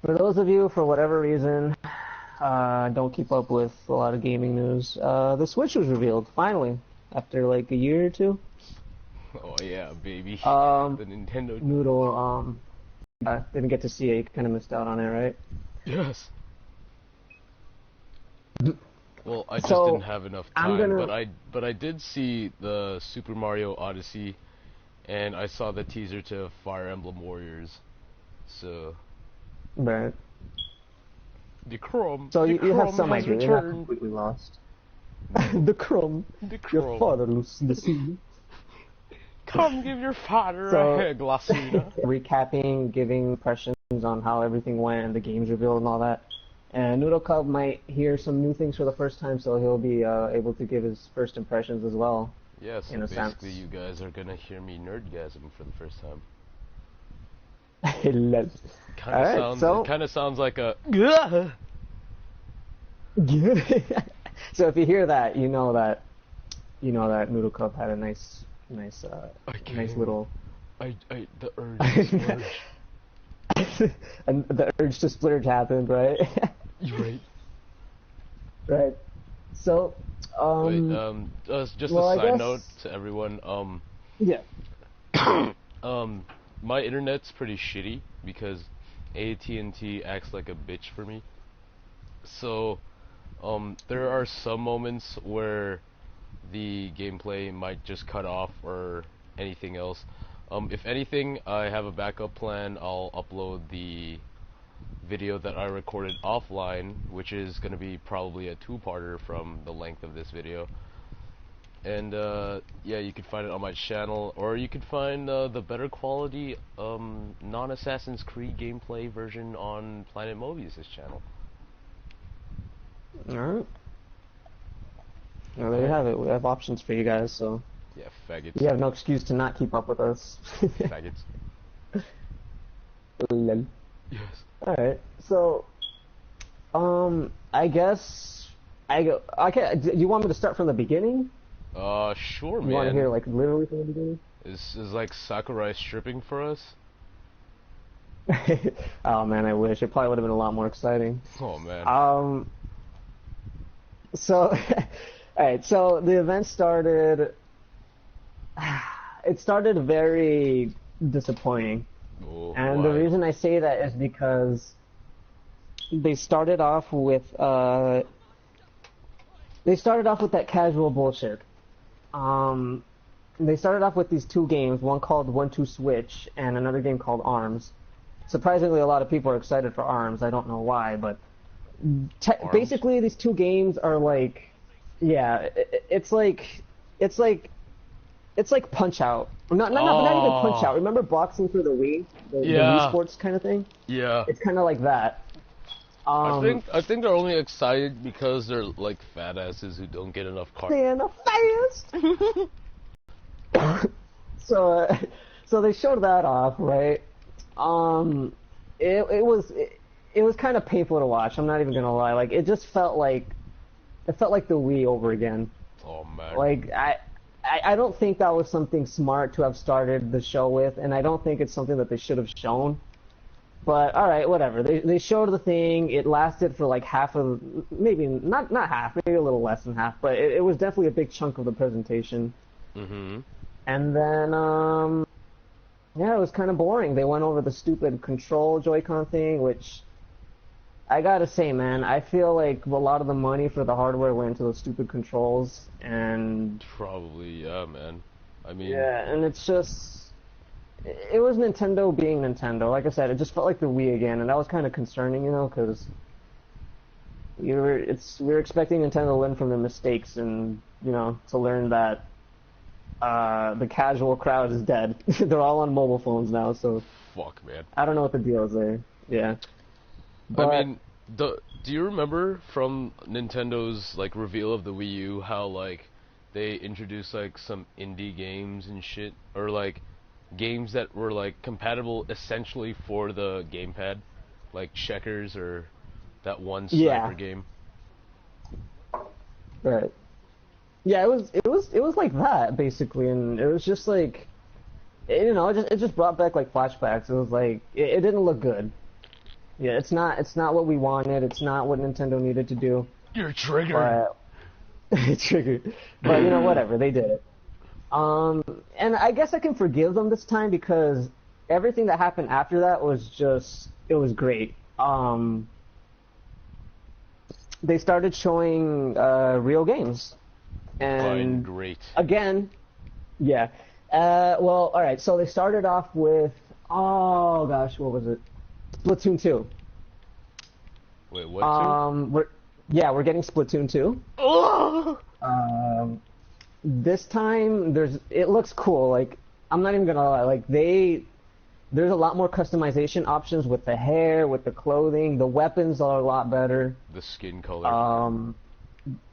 For those of you, for whatever reason, don't keep up with a lot of gaming news, the Switch was revealed, finally, after like a year or two. Oh yeah, baby. The Nintendo Noodle, didn't get to see it, kind of missed out on it, right? Yes. Well, I just didn't have enough time, but I did see the Super Mario Odyssey, and I saw the teaser to Fire Emblem Warriors, so... Right. The Crumb. So the you have Crumb some has idea, you're not returned. completely lost. The Crumb. The Crumb. Your father lives in the sea. Come give your father So, a Glacina. Recapping, giving impressions on how everything went and the games revealed and all that. And Noodle Cub might hear some new things for the first time, so he'll be able to give his first impressions as well. Yeah, so basically you guys are gonna hear me nerdgasm for the first time. Kind of sounds like a... So if you hear that, you know that Noodle Cub had a nice little... the urge to splurge. And the urge to splurge happened, right? You're right. Right. So, just a side note to everyone, yeah. My internet's pretty shitty because AT&T acts like a bitch for me. So, there are some moments where the gameplay might just cut off or anything else. If anything, I have a backup plan. I'll upload the video that I recorded offline, which is going to be probably a two-parter from the length of this video. And yeah, you can find it on my channel, or you can find the better quality non-Assassin's Creed gameplay version on Planet Mobius' channel. Alright. Well, there you have it. We have options for you guys, so... Yeah, faggots. You have no excuse to not keep up with us. Faggots. Lol. Yes. Alright, so... I guess... Okay, do you want me to start from the beginning? Sure, man. You want to hear, like, literally from the beginning? Is like Sakurai stripping for us? Oh, man, I wish. It probably would have been a lot more exciting. Oh, man. So... Alright, so the event started... It started very disappointing. And why? the reason I say that is because they started off with that casual bullshit. They started off with these two games, one called 1-2 Switch and another game called ARMS. Surprisingly, a lot of people are excited for ARMS. I don't know why, but basically these two games are like, yeah, it's like Punch-Out. Not even Punch-Out. Remember boxing for the Wii? The Wii Sports kind of thing? Yeah. It's kind of like that. I think they're only excited because they're like fat asses who don't get enough cardio. They're the fattest! So they showed that off, right? It was kind of painful to watch. I'm not even gonna lie. Like, it just felt like the Wii over again. Oh man. Like, I don't think that was something smart to have started the show with, and I don't think it's something that they should have shown. But alright, whatever. They showed the thing. It lasted for like half of, maybe not half, maybe a little less than half, but it was definitely a big chunk of the presentation. Mm-hmm. And then yeah, it was kind of boring. They went over the stupid control Joy-Con thing, which I gotta say, man, I feel like a lot of the money for the hardware went into those stupid controls, and... Probably, yeah, man. I mean... Yeah, and it's just... It was Nintendo being Nintendo. Like I said, it just felt like the Wii again, and that was kind of concerning, you know, because... We were expecting Nintendo to learn from their mistakes, and, you know, to learn that the casual crowd is dead. They're all on mobile phones now, so... Fuck, man. I don't know what the deal is there. Yeah. But, I mean, do you remember from Nintendo's like reveal of the Wii U how like they introduced like some indie games and shit, or like games that were like compatible essentially for the gamepad, like Checkers or that one sniper game? Right. Yeah, it was like that basically, and it was just like, you know, it just brought back like flashbacks. It was like it didn't look good. Yeah, it's not what we wanted. It's not what Nintendo needed to do. You're triggered. But it triggered. But whatever. They did it. And I guess I can forgive them this time because everything that happened after that was just it was great. They started showing real games, Fine, and great. again, yeah. Well, all right. So they started off with oh gosh, what was it? Splatoon 2. Wait, what two? We're getting Splatoon 2. Oh! This time it looks cool. Like I'm not even gonna lie. Like there's a lot more customization options with the hair, with the clothing. The weapons are a lot better. The skin color.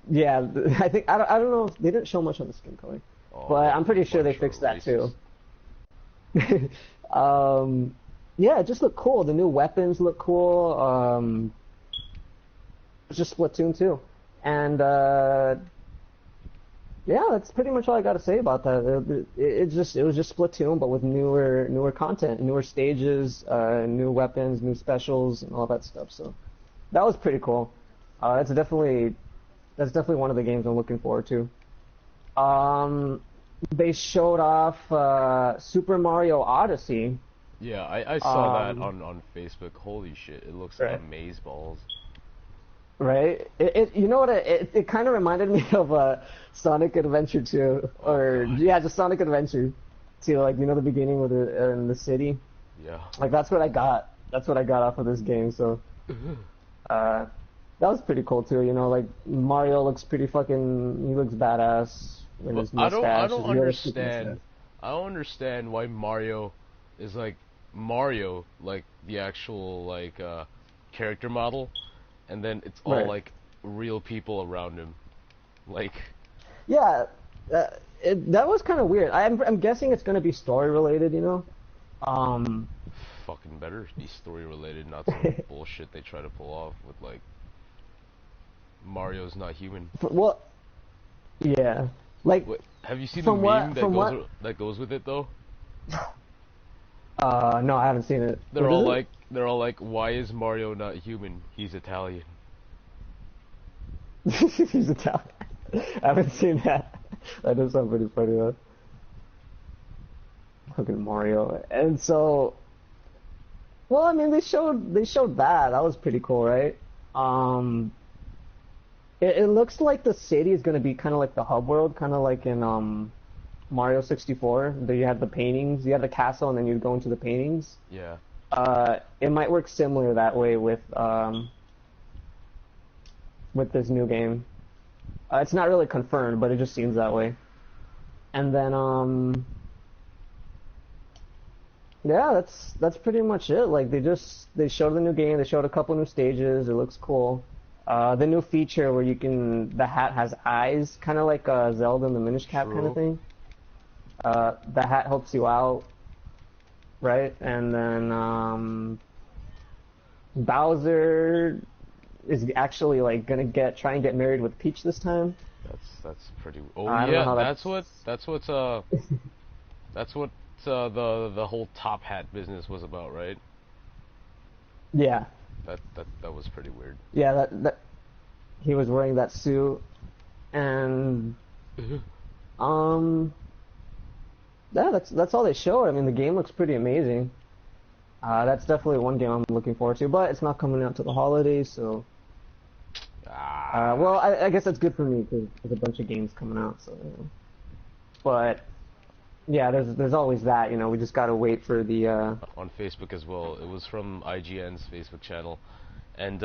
Yeah, I think I don't know. They didn't show much on the skin color, but I'm pretty sure they fixed that too. Yeah, it just looked cool. The new weapons look cool. It's just Splatoon 2, and yeah, that's pretty much all I got to say about that. It was just Splatoon, but with newer content, newer stages, new weapons, new specials, and all that stuff. So that was pretty cool. That's definitely one of the games I'm looking forward to. They showed off Super Mario Odyssey. Yeah, I saw that on Facebook. Holy shit, it looks Right. amazeballs. Right? You know what? It kind of reminded me of Sonic Adventure 2, or God. yeah, just Sonic Adventure 2. Like the beginning with in the city. Yeah. Like that's what I got. That's what I got off of this game. So, that was pretty cool too. Like Mario looks pretty fucking. He looks badass with his mustache. I don't his realistic understand. mustache. I don't understand why Mario is like Mario, like the actual like character model, and then it's all Right. like real people around him. Like, Yeah, that was kind of weird. I'm guessing it's gonna be story related. fucking better be story related, not some bullshit they try to pull off with like Mario's not human. Well, yeah. Like What, have you seen the from what meme from what? that goes with it though? No, I haven't seen it. What is it? They're all like, why is Mario not human? He's Italian. He's Italian. I haven't seen that. That does sound pretty funny though. Fucking Mario. And so, well, I mean, they showed that. That was pretty cool, right? It looks like the city is gonna be kind of like the hub world, kind of like in Mario 64. There you had the paintings, you had the castle, and then you'd go into the paintings. Yeah. It might work similar that way with this new game. It's not really confirmed, but it just seems that way. And then yeah, that's pretty much it. Like they showed the new game, they showed a couple new stages. It looks cool. The new feature where the hat has eyes, kind of like Zelda and the Minish Cap kind of thing. The hat helps you out, right? And then Bowser is actually like gonna try and get married with Peach this time. That's pretty. Oh I don't know yeah, how that's what the whole top hat business was about, right? Yeah, That was pretty weird. yeah. That he was wearing that suit, and yeah, that's all they showed. I mean, the game looks pretty amazing. That's definitely one game I'm looking forward to, but it's not coming out to the holidays, so. Well, I guess that's good for me because there's a bunch of games coming out, so. But yeah, there's always that. We just gotta wait for the. On Facebook as well. It was from IGN's Facebook channel, and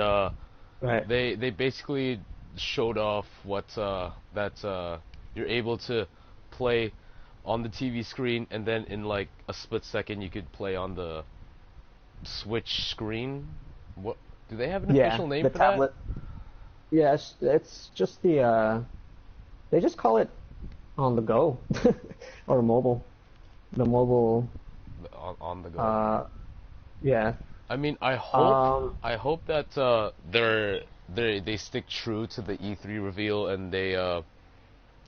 Right. they basically showed off what that you're able to play on the TV screen, and then in like a split second you could play on the Switch screen. What do they have an official name the for tablet. Yeah, it's just they just call it on the go or mobile. The mobile. that? On the go. Yeah. I mean, I hope that they stick true to the E3 reveal, and they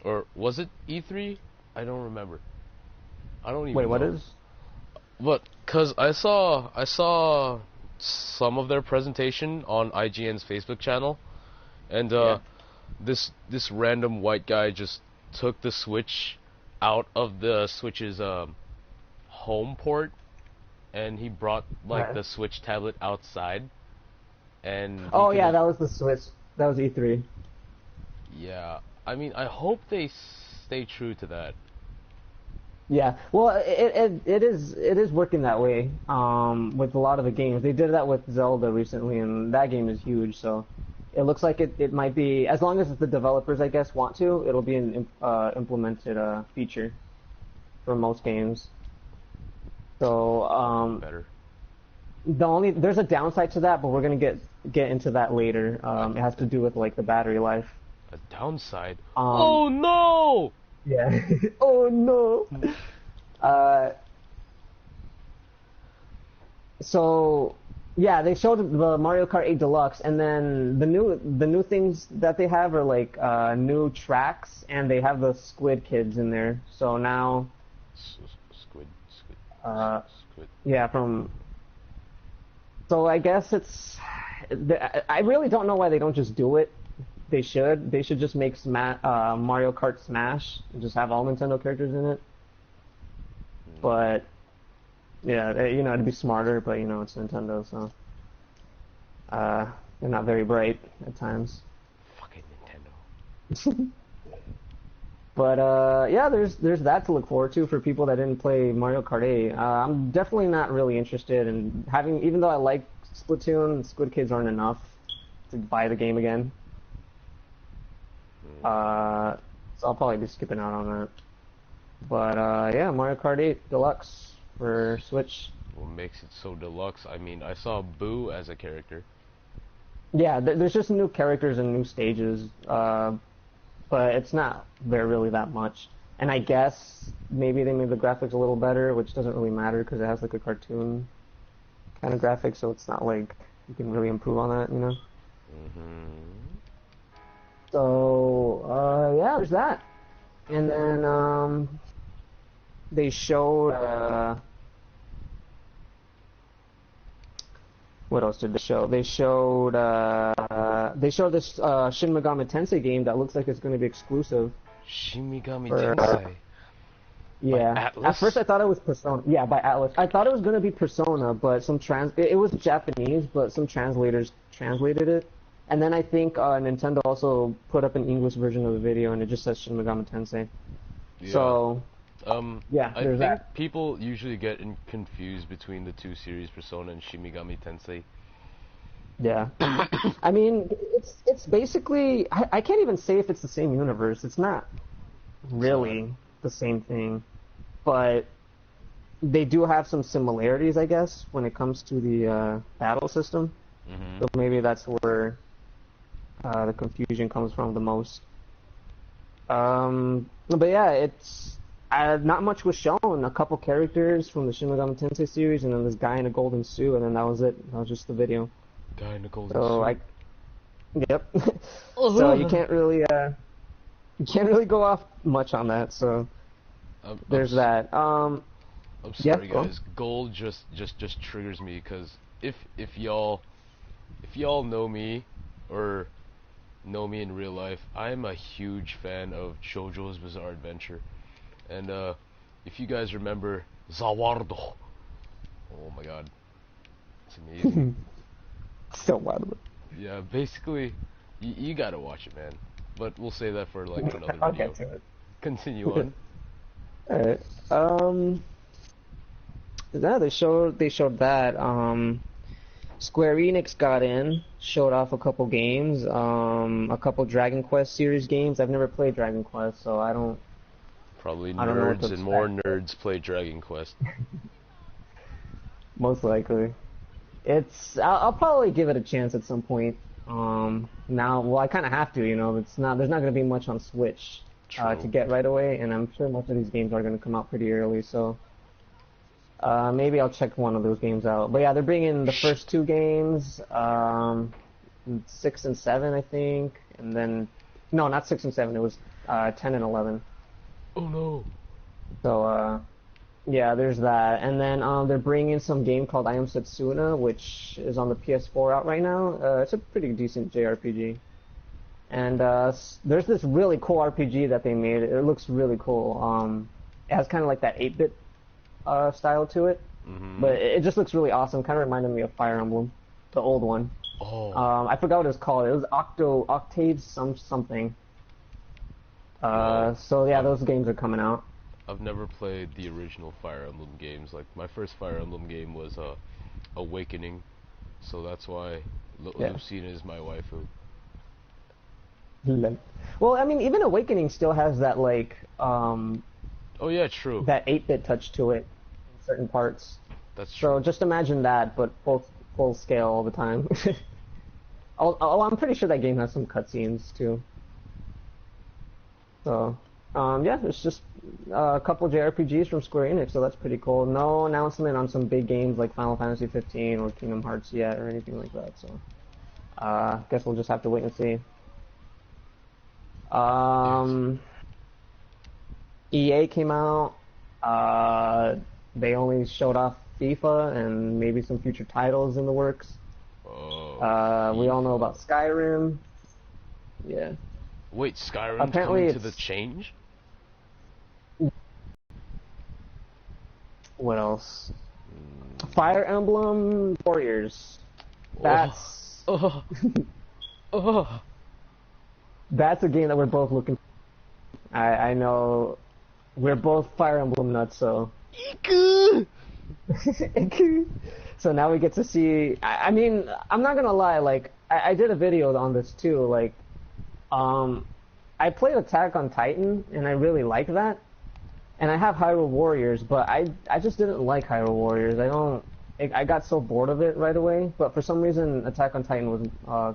or was it E3? I don't remember. I don't even Wait, what know. is? But cause I saw some of their presentation on IGN's Facebook channel, and Yeah. this random white guy just took the Switch out of the Switch's home port, and he brought like Right. the Switch tablet outside, and he Oh could yeah, have. that was the Switch. That was E3. Yeah, I mean, I hope they stay true to that. Yeah, well, it is working that way. With a lot of the games, they did that with Zelda recently, and that game is huge. So, it looks like it might be, as long as the developers, I guess, want to, it'll be an implemented feature for most games. So, Better. there's a downside to that, but we're gonna get into that later. It has to do with like the battery life. A downside. Um, Oh no! yeah. Oh no. Uh, so yeah, they showed the Mario Kart 8 Deluxe, and then the new things that they have are like new tracks, and they have the Squid Kids in there. So now, Squid, uh, squid. yeah, from so I guess I really don't know why they don't just do it. They should just make Mario Kart Smash and just have all Nintendo characters in it. But yeah, it'd be smarter, but it's Nintendo, so they're not very bright at times. Fucking Nintendo. But yeah, there's that to look forward to for people that didn't play Mario Kart 8. I'm definitely not really interested in having, even though I like Splatoon, Squid Kids aren't enough to buy the game again. So I'll probably be skipping out on that. But yeah, Mario Kart 8 Deluxe for Switch. What makes it so deluxe? I mean, I saw Boo as a character. Yeah, there's just new characters and new stages, but it's not really that much. And I guess maybe they made the graphics a little better, which doesn't really matter because it has like a cartoon kind of graphics, so it's not like you can really improve on that. So yeah, there's that. And then they showed what else did they show? They showed this Shin Megami Tensei game that looks like it's going to be exclusive. Shin Megami For- Tensei. Yeah. Atlas? At first I thought it was Persona. Yeah, by Atlas. I thought it was going to be Persona, but it was Japanese, but some translators translated it. And then I think Nintendo also put up an English version of the video, and it just says Shin Megami Tensei. Yeah. So yeah, I there's think that. people usually get confused between the two series, Persona and Shin Megami Tensei. Yeah. I mean, it's basically I can't even say if it's the same universe. It's not really the same thing, but they do have some similarities, I guess, when it comes to the battle system. Mm-hmm. So maybe that's where the confusion comes from the most. But yeah, it's not much was shown. A couple characters from the Shin Megami Tensei series, and then this guy in a golden suit, and then that was it. That was just the video. Guy in the golden So suit. yep. So you can't really go off much on that. So there's that. I'm yeah, sorry, go on. guys. Gold just triggers me because if y'all know me or know me in real life, I'm a huge fan of JoJo's Bizarre Adventure, and if you guys remember Zawardo, oh my god, it's amazing. So wild. Yeah, basically, you gotta watch it, man. But we'll say that for like another I'll video. get to it. Continue on. Alright. Yeah, they showed that. Square Enix got in, showed off a couple games, a couple Dragon Quest series games. I've never played Dragon Quest, so I don't. Probably I don't know what nerds to and more expect. nerds play Dragon Quest. Most likely. I'll probably give it a chance at some point. Now, well, I kind of have to, there's not going to be much on Switch True. to get right away, and I'm sure most of these games are going to come out pretty early, so maybe I'll check one of those games out. But yeah, they're bringing the first two games, 6 and 7, I think, and then no, not 6 and 7. It was 10 and 11. Oh no. So Yeah, there's that. And then they're bringing some game called I Am Setsuna, which is on the PS4 out right now. It's a pretty decent JRPG. And there's this really cool RPG that they made. It looks really cool. It has kind of like that 8-bit style to it, but it just looks really awesome. Kind of reminded me of Fire Emblem, the old one. Oh. I forgot what it was called. It was Octave something. So yeah, those games are coming out. I've never played the original Fire Emblem games. Like, my first Fire Emblem game was Awakening, so that's why Lucina is my waifu. Well, I mean, even Awakening still has that like Oh yeah, true. that 8-bit touch to it in certain parts. That's true. So just imagine that, but full scale all the time. Oh, I'm pretty sure that game has some cutscenes too. So, yeah, it's just a couple JRPGs from Square Enix, so that's pretty cool. No announcement on some big games like Final Fantasy 15 or Kingdom Hearts yet or anything like that. So, guess we'll just have to wait and see. EA came out. They only showed off FIFA and maybe some future titles in the works. We all know about Skyrim. Yeah. Wait, Skyrim's Apparently coming to the change? What else? Fire Emblem Warriors. That's that's a game that we're both looking for. I know we're both Fire Emblem nuts, so Iku! So now we get to see. I mean, I'm not gonna lie. Like, I did a video on this too. Like, I played Attack on Titan, and I really like that. And I have Hyrule Warriors, but I just didn't like Hyrule Warriors. I got so bored of it right away. But for some reason, Attack on Titan was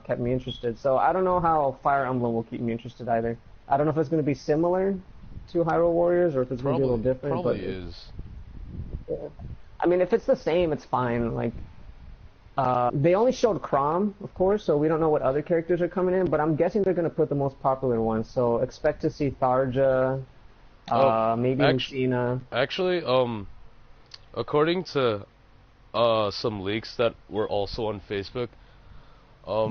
kept me interested. So I don't know how Fire Emblem will keep me interested either. I don't know if it's gonna be similar to Hyrule Warriors or if it's gonna be a little different. Probably but is. Yeah. I mean, if it's the same, it's fine. Like, they only showed Chrom, of course, so we don't know what other characters are coming in, but I'm guessing they're going to put the most popular ones, so expect to see Tharja, maybe Lucina. Actually, according to some leaks that were also on Facebook, what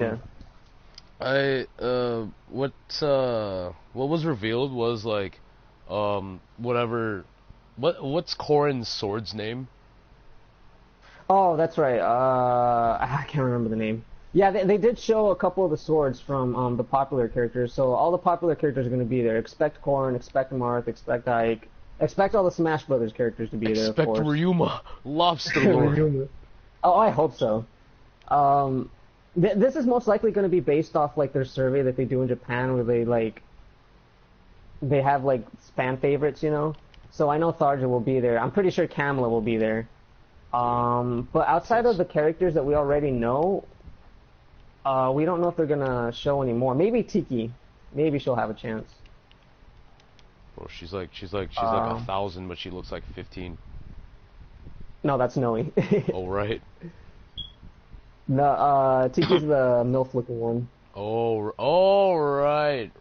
was revealed was like, what's Corrin's sword's name? Oh, that's right. I can't remember the name. Yeah, they did show a couple of the swords from the popular characters, so all the popular characters are going to be there. Expect Corrin, expect Marth, expect Ike, expect all the Smash Brothers characters to be there, of course. Expect Ryuma, Lobster Lord. Oh, I hope so. This is most likely going to be based off like their survey that they do in Japan, where they have like fan favorites, you know. So I know Tharja will be there. I'm pretty sure Kamala will be there. But outside of the characters that we already know, we don't know if they're gonna show any more. Maybe Tiki. Maybe she'll have a chance. Bro, she's like 1,000, but she looks like 15. No, that's Noe. Oh, right. No, Tiki's the MILF-looking one. Oh, right.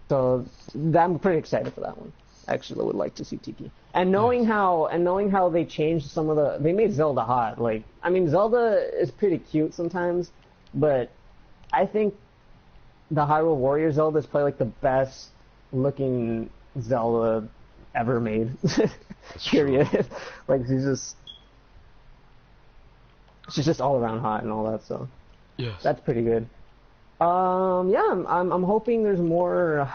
So I'm pretty excited for that one. Actually, I would like to see Tiki. And knowing how they changed they made Zelda hot. Like, I mean, Zelda is pretty cute sometimes, but I think the Hyrule Warriors Zelda is probably like the best looking Zelda ever made. Period. Like, she's just all around hot and all that. So yes, that's pretty good. Yeah, I'm hoping there's more.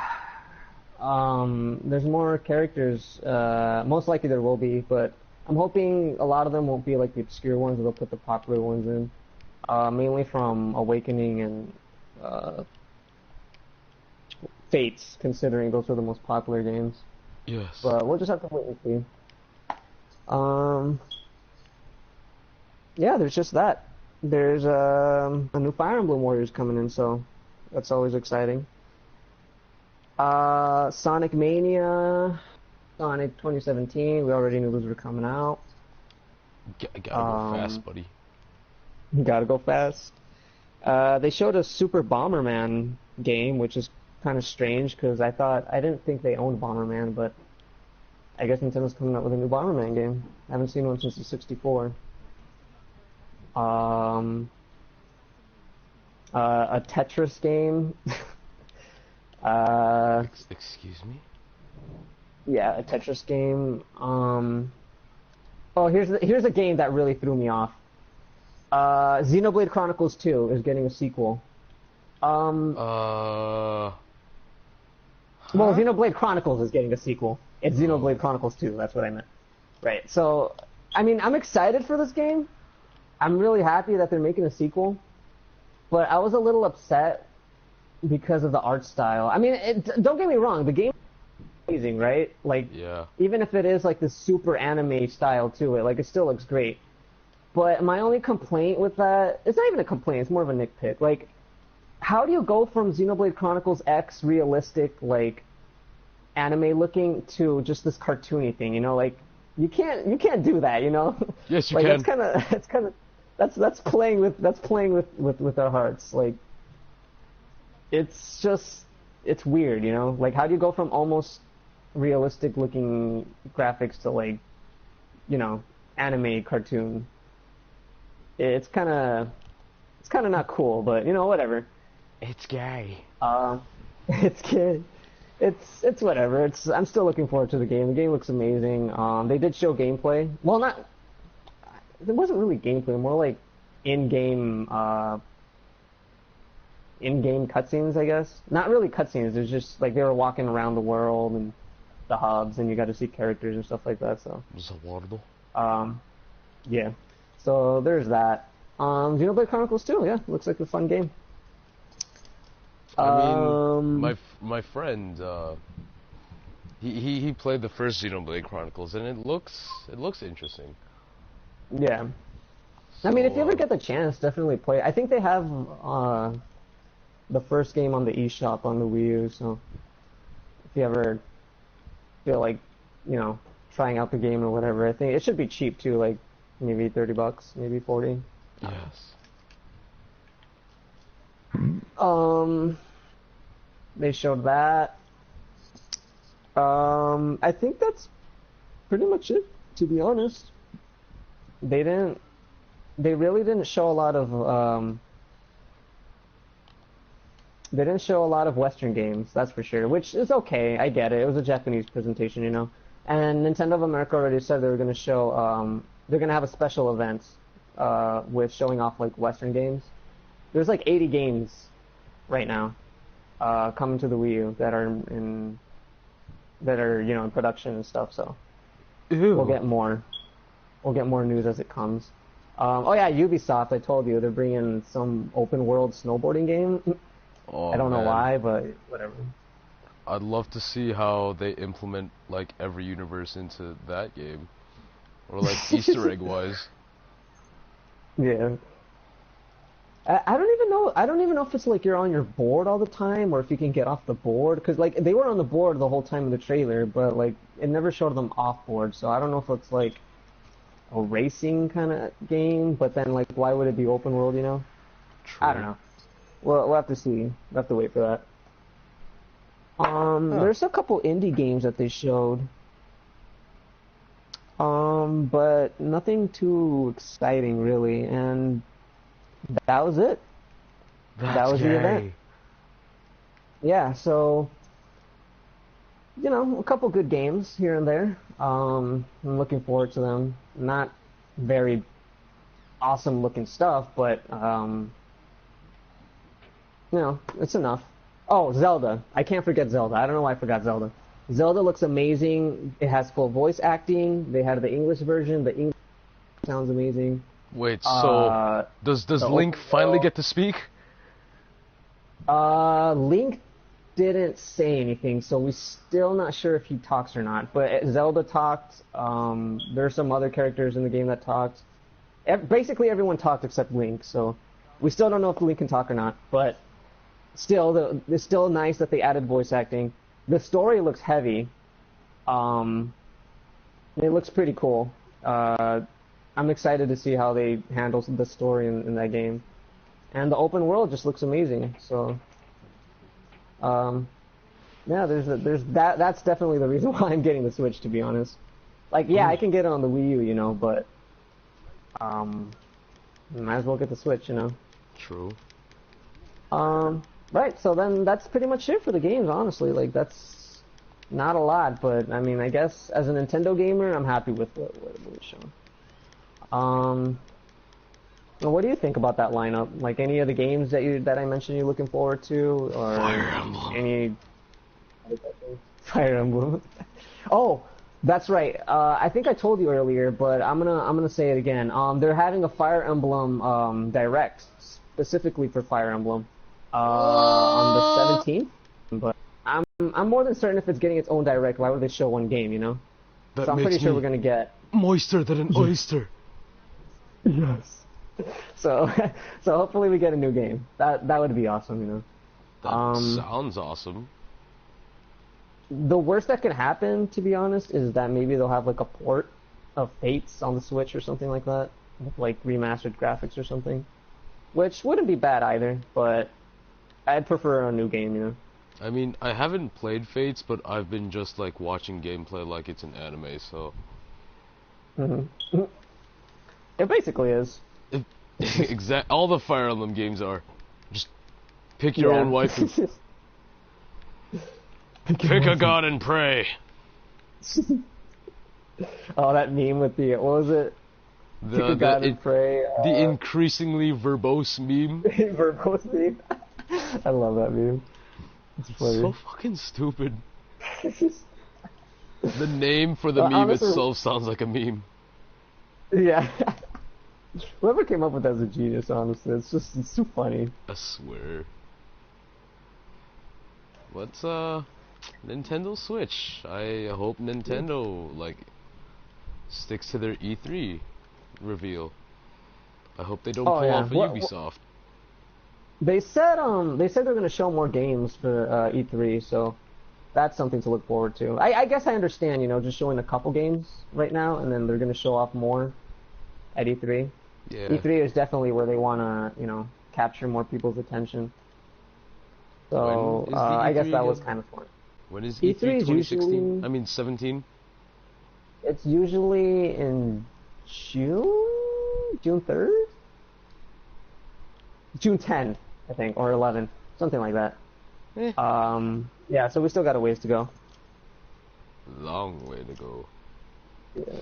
There's more characters. Most likely there will be, but I'm hoping a lot of them won't be like the obscure ones. They'll put the popular ones in, mainly from Awakening and Fates, considering those are the most popular games. yes. But we'll just have to wait and see. Yeah, there's just that. There's a new Fire Emblem Warriors coming in, so that's always exciting. Sonic Mania, Sonic 2017. We already knew those were coming out. Gotta go fast, buddy. Gotta go fast. They showed a Super Bomberman game, which is kind of strange because I didn't think they owned Bomberman, but I guess Nintendo's coming out with a new Bomberman game. I haven't seen one since the 64. A Tetris game. Excuse me? Yeah, a Tetris game. Oh, here's a game that really threw me off. Xenoblade Chronicles 2 is getting a sequel. Huh? Well, Xenoblade Chronicles is getting a sequel. It's Xenoblade Chronicles 2, that's what I meant. Right, so, I mean, I'm excited for this game. I'm really happy that they're making a sequel. But I was a little upset because of the art style. I mean, don't get me wrong, the game is amazing, right? Like, Yeah. even if it is like this super anime style to it, like, it still looks great. But my only complaint with that, it's not even a complaint, it's more of a nitpick. Like, how do you go from Xenoblade Chronicles X realistic, like, anime looking to just this cartoony thing, you know? Like, you can't do that, you know? Yes, you like, can. that's playing with our hearts. Like, it's weird, you know? Like, how do you go from almost realistic looking graphics to, like, you know, anime cartoon? It's kind of not cool, but you know, whatever. It's gay. It's good. It's whatever. I'm still looking forward to the game. The game looks amazing. They did show gameplay. Well, not. It wasn't really gameplay. More like in-game cutscenes, I guess. Not really cutscenes. It was just like they were walking around the world and the hubs, and you got to see characters and stuff like that. So. Yeah. So there's that. Xenoblade Chronicles 2, yeah, looks like a fun game. I mean, my friend, he played the first Xenoblade Chronicles, and it looks interesting. Yeah. So, I mean, if you ever get the chance, definitely play. I think they have the first game on the eShop on the Wii U, so if you ever feel like, you know, trying out the game or whatever, I think it should be cheap too, like maybe $30, maybe 40. yes. They showed that. I think that's pretty much it, to be honest. They really didn't show a lot of, they didn't show a lot of Western games, that's for sure, which is okay, I get it. It was a Japanese presentation, you know. And Nintendo of America already said they were going to show, they're going to have a special event, with showing off, like, Western games. There's, like, 80 games right now, coming to the Wii U that are you know, in production and stuff, so. Ew. We'll get more news as it comes. Oh yeah, Ubisoft, I told you, they're bringing some open world snowboarding game. Oh, I don't know man. why, but whatever. I'd love to see how they implement like every universe into that game, or like Easter egg wise. Yeah. I don't even know. I don't even know if it's like you're on your board all the time, or if you can get off the board. Because like they were on the board the whole time in the trailer, but like it never showed them off board. So I don't know if it's like a racing kind of game. But then like, why would it be open world? You know? True. I don't know. We'll have to see. We'll have to wait for that. There's a couple indie games that they showed. But nothing too exciting really, and that was it. That was the event. Yeah, so you know, a couple good games here and there. I'm looking forward to them. Not very awesome looking stuff, but you know, it's enough. Oh, Zelda. I can't forget Zelda. I don't know why I forgot Zelda. Zelda looks amazing. It has full voice acting. They had the English version. The English sounds amazing. Wait, so does Link finally get to speak? Link didn't say anything, so we're still not sure if he talks or not. But Zelda talked. There's some other characters in the game that talked. Basically, everyone talked except Link. So we still don't know if Link can talk or not. But still, it's still nice that they added voice acting. The story looks heavy. It looks pretty cool. I'm excited to see how they handle the story in that game. And the open world just looks amazing. So, Yeah, there's that. That's definitely the reason why I'm getting the Switch, to be honest. Like, yeah, I can get it on the Wii U, you know, but might as well get the Switch, you know. True. Right. So then that's pretty much it for the games, honestly. Like, that's not a lot, but I mean, I guess as a Nintendo gamer, I'm happy with what was shown. Well, what do you think about that lineup? Like, any of the games that I mentioned you're looking forward to, or Fire Emblem. any Fire Emblem? Oh, that's right. I think I told you earlier, but I'm gonna say it again. They're having a Fire Emblem direct specifically for Fire Emblem on the 17th. But I'm more than certain if it's getting its own direct. Why would they show one game? You know. That So I'm pretty sure we're gonna get moister than an oyster. Yes. So hopefully we get a new game. That would be awesome, you know. That sounds awesome. The worst that could happen, to be honest, is that maybe they'll have like a port of Fates on the Switch or something like that, with like remastered graphics or something, which wouldn't be bad either. But I'd prefer a new game, you know. I mean, I haven't played Fates, but I've been just like watching gameplay like it's an anime, so. It basically is. All the Fire Emblem games are. Just pick your own waifu. Pick a god and pray. Oh, that meme with the, what was it? Pick a god and pray. The increasingly verbose meme. Verbose meme. I love that meme. It's funny. So fucking stupid. The name for the meme honestly, itself sounds like a meme. Yeah. Whoever came up with that is a genius, honestly. It's so funny. I swear. What's Nintendo Switch? I hope Nintendo like sticks to their E3 reveal. I hope they don't pull off a Ubisoft. They said they're gonna show more games for E3, so that's something to look forward to. I guess I understand, you know, just showing a couple games right now, and then they're gonna show off more at E3. Yeah. E3 is definitely where they wanna, you know, capture more people's attention. So I guess that was kind of fun. When is E3? 2016? Usually, I mean 17. It's usually in June 3rd, June 10th, I think, or 11th, something like that. Yeah, so we still got a ways to go. Long way to go. Yeah.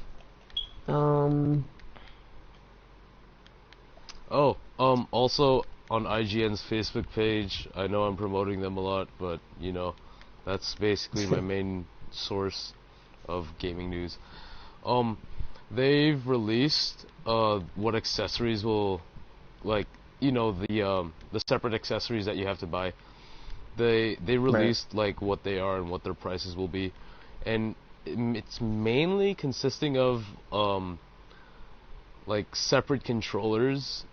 Also on IGN's Facebook page, I know I'm promoting them a lot, but you know, that's basically my main source of gaming news. They've released what accessories will, like, you know, the separate accessories that you have to buy. They released like what they are and what their prices will be, and it's mainly consisting of like separate controllers,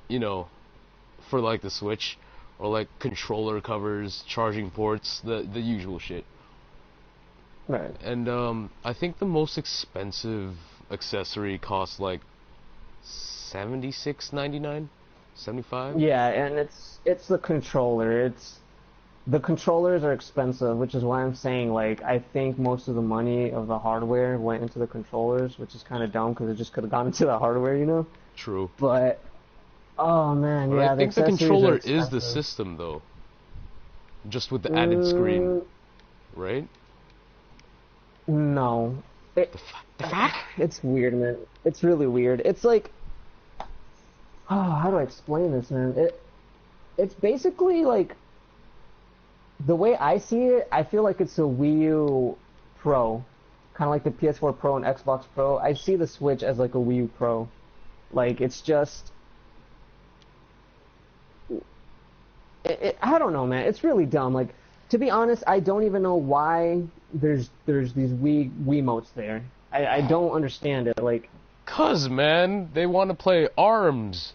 you know, for like the Switch, or like controller covers, charging ports, the usual shit. Right. And I think the most expensive accessory costs like $76.99, $75. Yeah, and it's the controller. The controllers are expensive, which is why I'm saying, like, I think most of the money of the hardware went into the controllers, which is kind of dumb because it just could have gone into the hardware, you know? True. But, oh man, but yeah, I think the controller is the system, though. Just with the added screen, right? No. The fuck? It's weird, man. It's really weird. It's like, oh, how do I explain this, man? It's basically like, the way I see it, I feel like it's a Wii U Pro, kind of like the PS4 Pro and Xbox Pro. I see the Switch as like a Wii U Pro. Like, it's just, I don't know, man. It's really dumb. Like, to be honest, I don't even know why there's these Wiimotes there. I don't understand it. Like, 'cause, man, they want to play ARMS.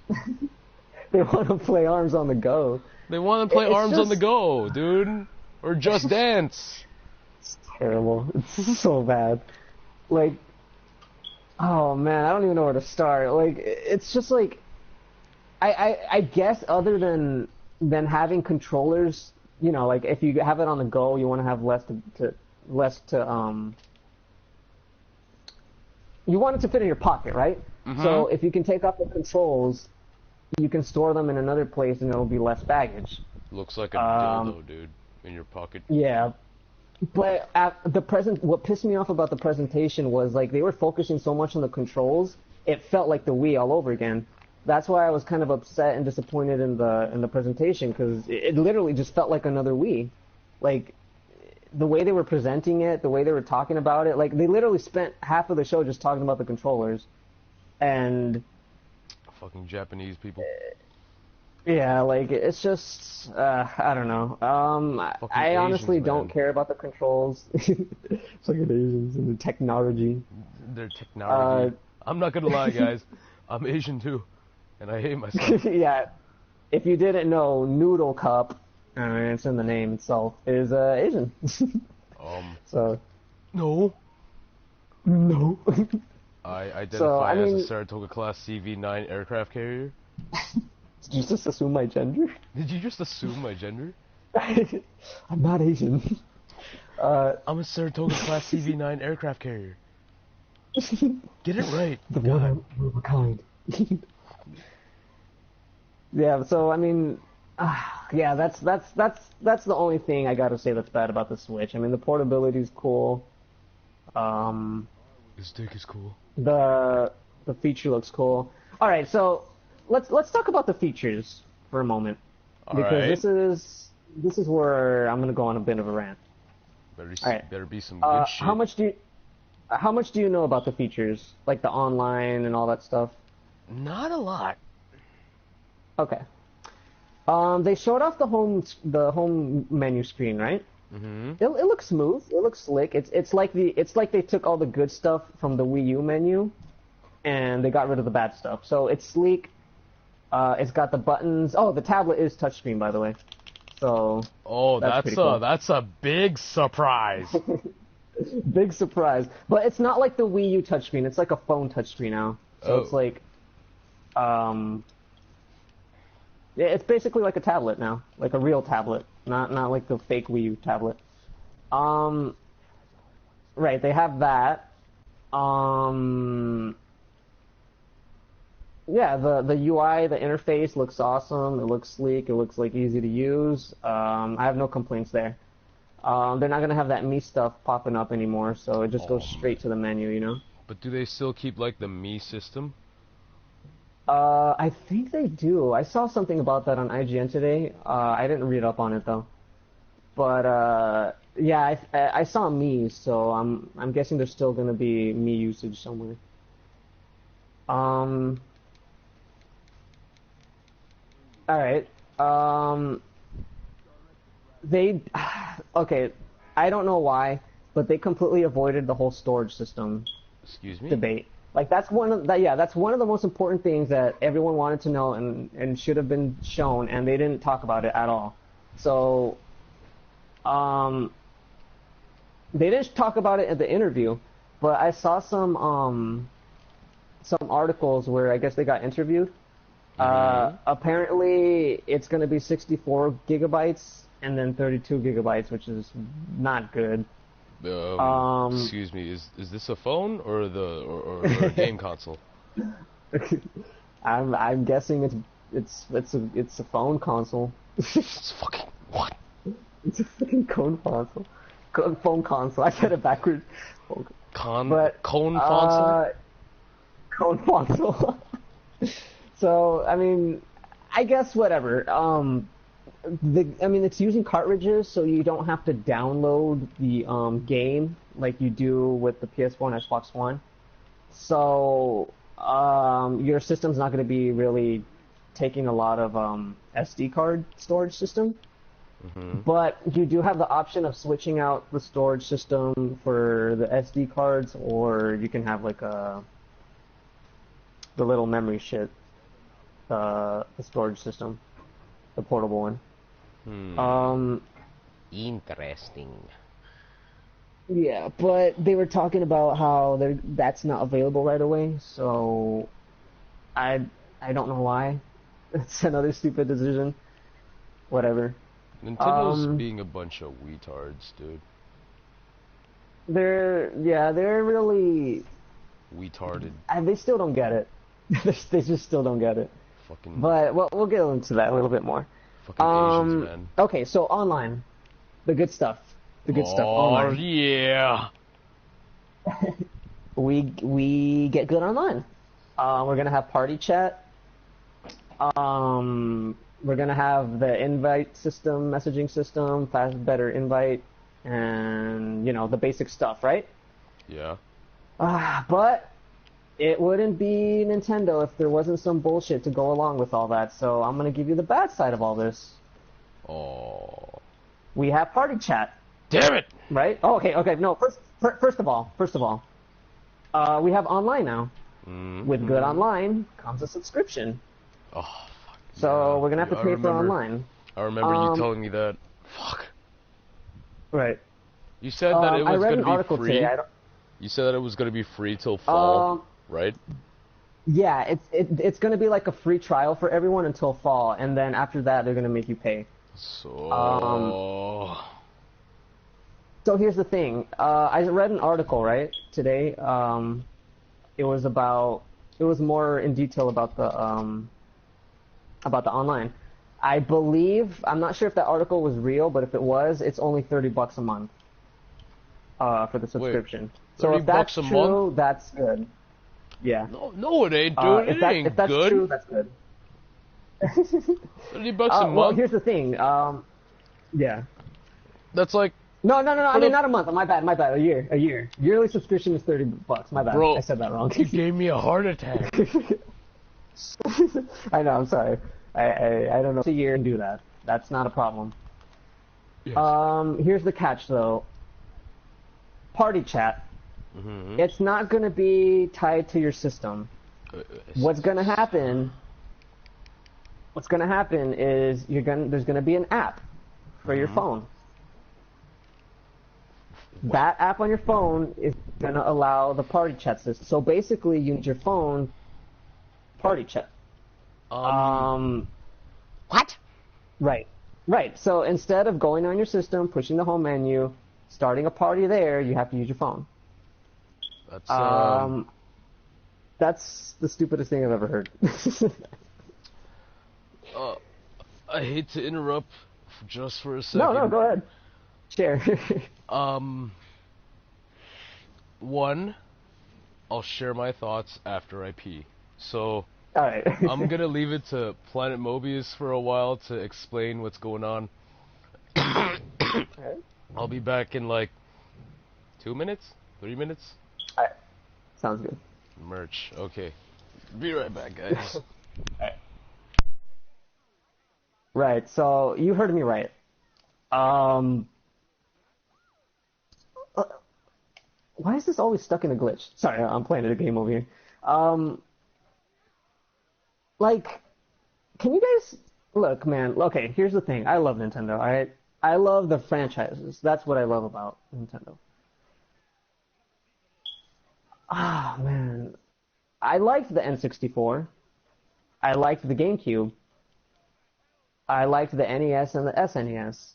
They want to play ARMS on the go. They want to play ARMS on the go, dude. Or Just Dance. It's terrible. It's so bad. Like, oh man, I don't even know where to start. Like, it's just like, I guess other than having controllers you know, like if you have it on the go, you want to have less to you want it to fit in your pocket, right? Mm-hmm. So if you can take off the controls, you can store them in another place, and it'll be less baggage. Looks like a Um, dildo, dude, in your pocket. yeah, but what pissed me off about the presentation was like they were focusing so much on the controls, it felt like the Wii all over again. That's why I was kind of upset and disappointed in the presentation because it literally just felt like another Wii. Like the way they were presenting it, the way they were talking about it, like they literally spent half of the show just talking about the controllers. And Fucking Japanese people. yeah, like it's just I don't know. Fucking I Asians, honestly don't man. care about the controls. It's like an Asians and the technology. Their Uh, technology. I'm not gonna lie, guys. I'm Asian too, and I hate myself. yeah, if you didn't know, Noodle Cup, I mean, it's in the name itself, is Asian. So No. no. I So I identify as a mean, Saratoga class CV-9 aircraft carrier. did you just assume my gender? Did you just assume my gender? I'm not Asian. Uh, I'm a Saratoga class CV-9 aircraft carrier. the Get it right. one of a kind. Yeah, so I mean, yeah, that's the only thing I gotta say that's bad about the Switch. I mean, the portability is cool. Um, His dick is cool. the the feature looks cool. All right, so let's talk about the features for a moment because Alright. this is where I'm gonna go on a bit of a rant. All right, Better be some good shit. how much do you know about the features, like the online and all that stuff? Not a lot. Okay. They showed off the home menu screen, right? Mm-hmm. It looks smooth. It looks slick. It's like they took all the good stuff from the Wii U menu, and they got rid of the bad stuff. So it's sleek. It's got the buttons. Oh, the tablet is touchscreen, by the way. So Oh, that's pretty cool. that's a big surprise. Big surprise. But it's not like the Wii U touchscreen. It's like a phone touchscreen now. So it's Oh. like, yeah, it's basically like a tablet now, like a real tablet, not like the fake Wii U tablet. Um, right, they have that. Um, yeah, the UI, the interface looks awesome. It looks sleek. It looks like easy to use. I have no complaints there. They're not gonna have that Me stuff popping up anymore, so it just goes straight to the menu, you know. But do they still keep like the Me system? I think they do. I saw something about that on IGN today. I didn't read up on it though. But yeah, I saw Me, so I'm guessing there's still gonna be Me usage somewhere. Um, all right. They okay. I don't know why, but they completely avoided the whole storage system Excuse me? debate. Like that's one of the most important things that everyone wanted to know and should have been shown, and they didn't talk about it at all. So, um, they didn't talk about it at the interview, but I saw some articles where I guess they got interviewed. Mm-hmm. Apparently, it's going to be 64 gigabytes and then 32 gigabytes, which is not good. Excuse me, is this a phone or or a game console? I'm guessing it's a phone console. It's fucking what? It's a fucking phone console. I said it backwards. But Cone console? cone console. So I mean, I guess whatever. I mean, it's using cartridges, so you don't have to download the game like you do with the PS4 and Xbox One. So your system's not going to be really taking a lot of SD card storage system. Mm-hmm. But you do have the option of switching out the storage system for the SD cards, or you can have like the little memory shit, the storage system, the portable one. Interesting. Yeah, but they were talking about how that's not available right away, so I don't know why. It's another stupid decision. Whatever. Nintendo's being a bunch of wetards, dude. They're really Retarded. they still don't get it. They just still don't get it. Fucking. But we'll get into that a little bit more. Fucking Asians, man. Okay, so online, the good stuff. The good stuff. Online. Oh yeah. We get good online. We're gonna have party chat. We're gonna have the invite system, messaging system, better invite, and the basic stuff, right? Yeah. But it wouldn't be Nintendo if there wasn't some bullshit to go along with all that. So I'm gonna give you the bad side of all this. Oh. We have party chat. Damn it! Right? Oh, okay. No, first of all, we have online now. Mm-hmm. With good online comes a subscription. Oh, fuck. So yeah. we're gonna have to pay for online. I remember you telling me that. Fuck. Right. You said that it was going to be free. Today. You said that it was going to be free till fall, right? Yeah, it's going to be like a free trial for everyone until fall, and then after that they're going to make you pay. So. So here's the thing. I read an article today. It was more in detail about the online. I believe, I'm not sure if that article was real, but if it was, it's only $30 a month for the subscription. Wait, so if that's true, month? that's good. Yeah. No, it ain't, dude. It ain't if that's good. True, that's good. $30 a month. Well, here's the thing. Yeah. That's like. No. I mean, not a month. My bad. A year. Yearly subscription is $30. My bad. Bro, I said that wrong. You gave me a heart attack. I know. I'm sorry. I don't know. It's a year and do that. That's not a problem. Yes. Here's the catch, though. Party chat. Mm-hmm. It's not going to be tied to your system. What's going to happen is there's going to be an app for your phone. What? That app on your phone is going to allow the party chat system. So basically, you use your phone party chat. What? Right. So instead of going on your system, pushing the home menu, starting a party there, you have to use your phone. That's the stupidest thing I've ever heard. I hate to interrupt just for a second. No, go ahead. Share. One, I'll share my thoughts after I pee. So, alright. I'm gonna leave it to Planet Mobius for a while to explain what's going on. I'll be back in like 2 minutes? 3 minutes? Alright. Sounds good. Merch. Okay. Be right back, guys. Alright. Right, so you heard me right. Why is this always stuck in a glitch? Sorry, I'm playing a game over here. Can you guys look, man? Okay, here's the thing. I love Nintendo. Alright, I love the franchises. That's what I love about Nintendo. Man, I liked the N64. I liked the GameCube. I liked the NES and the SNES.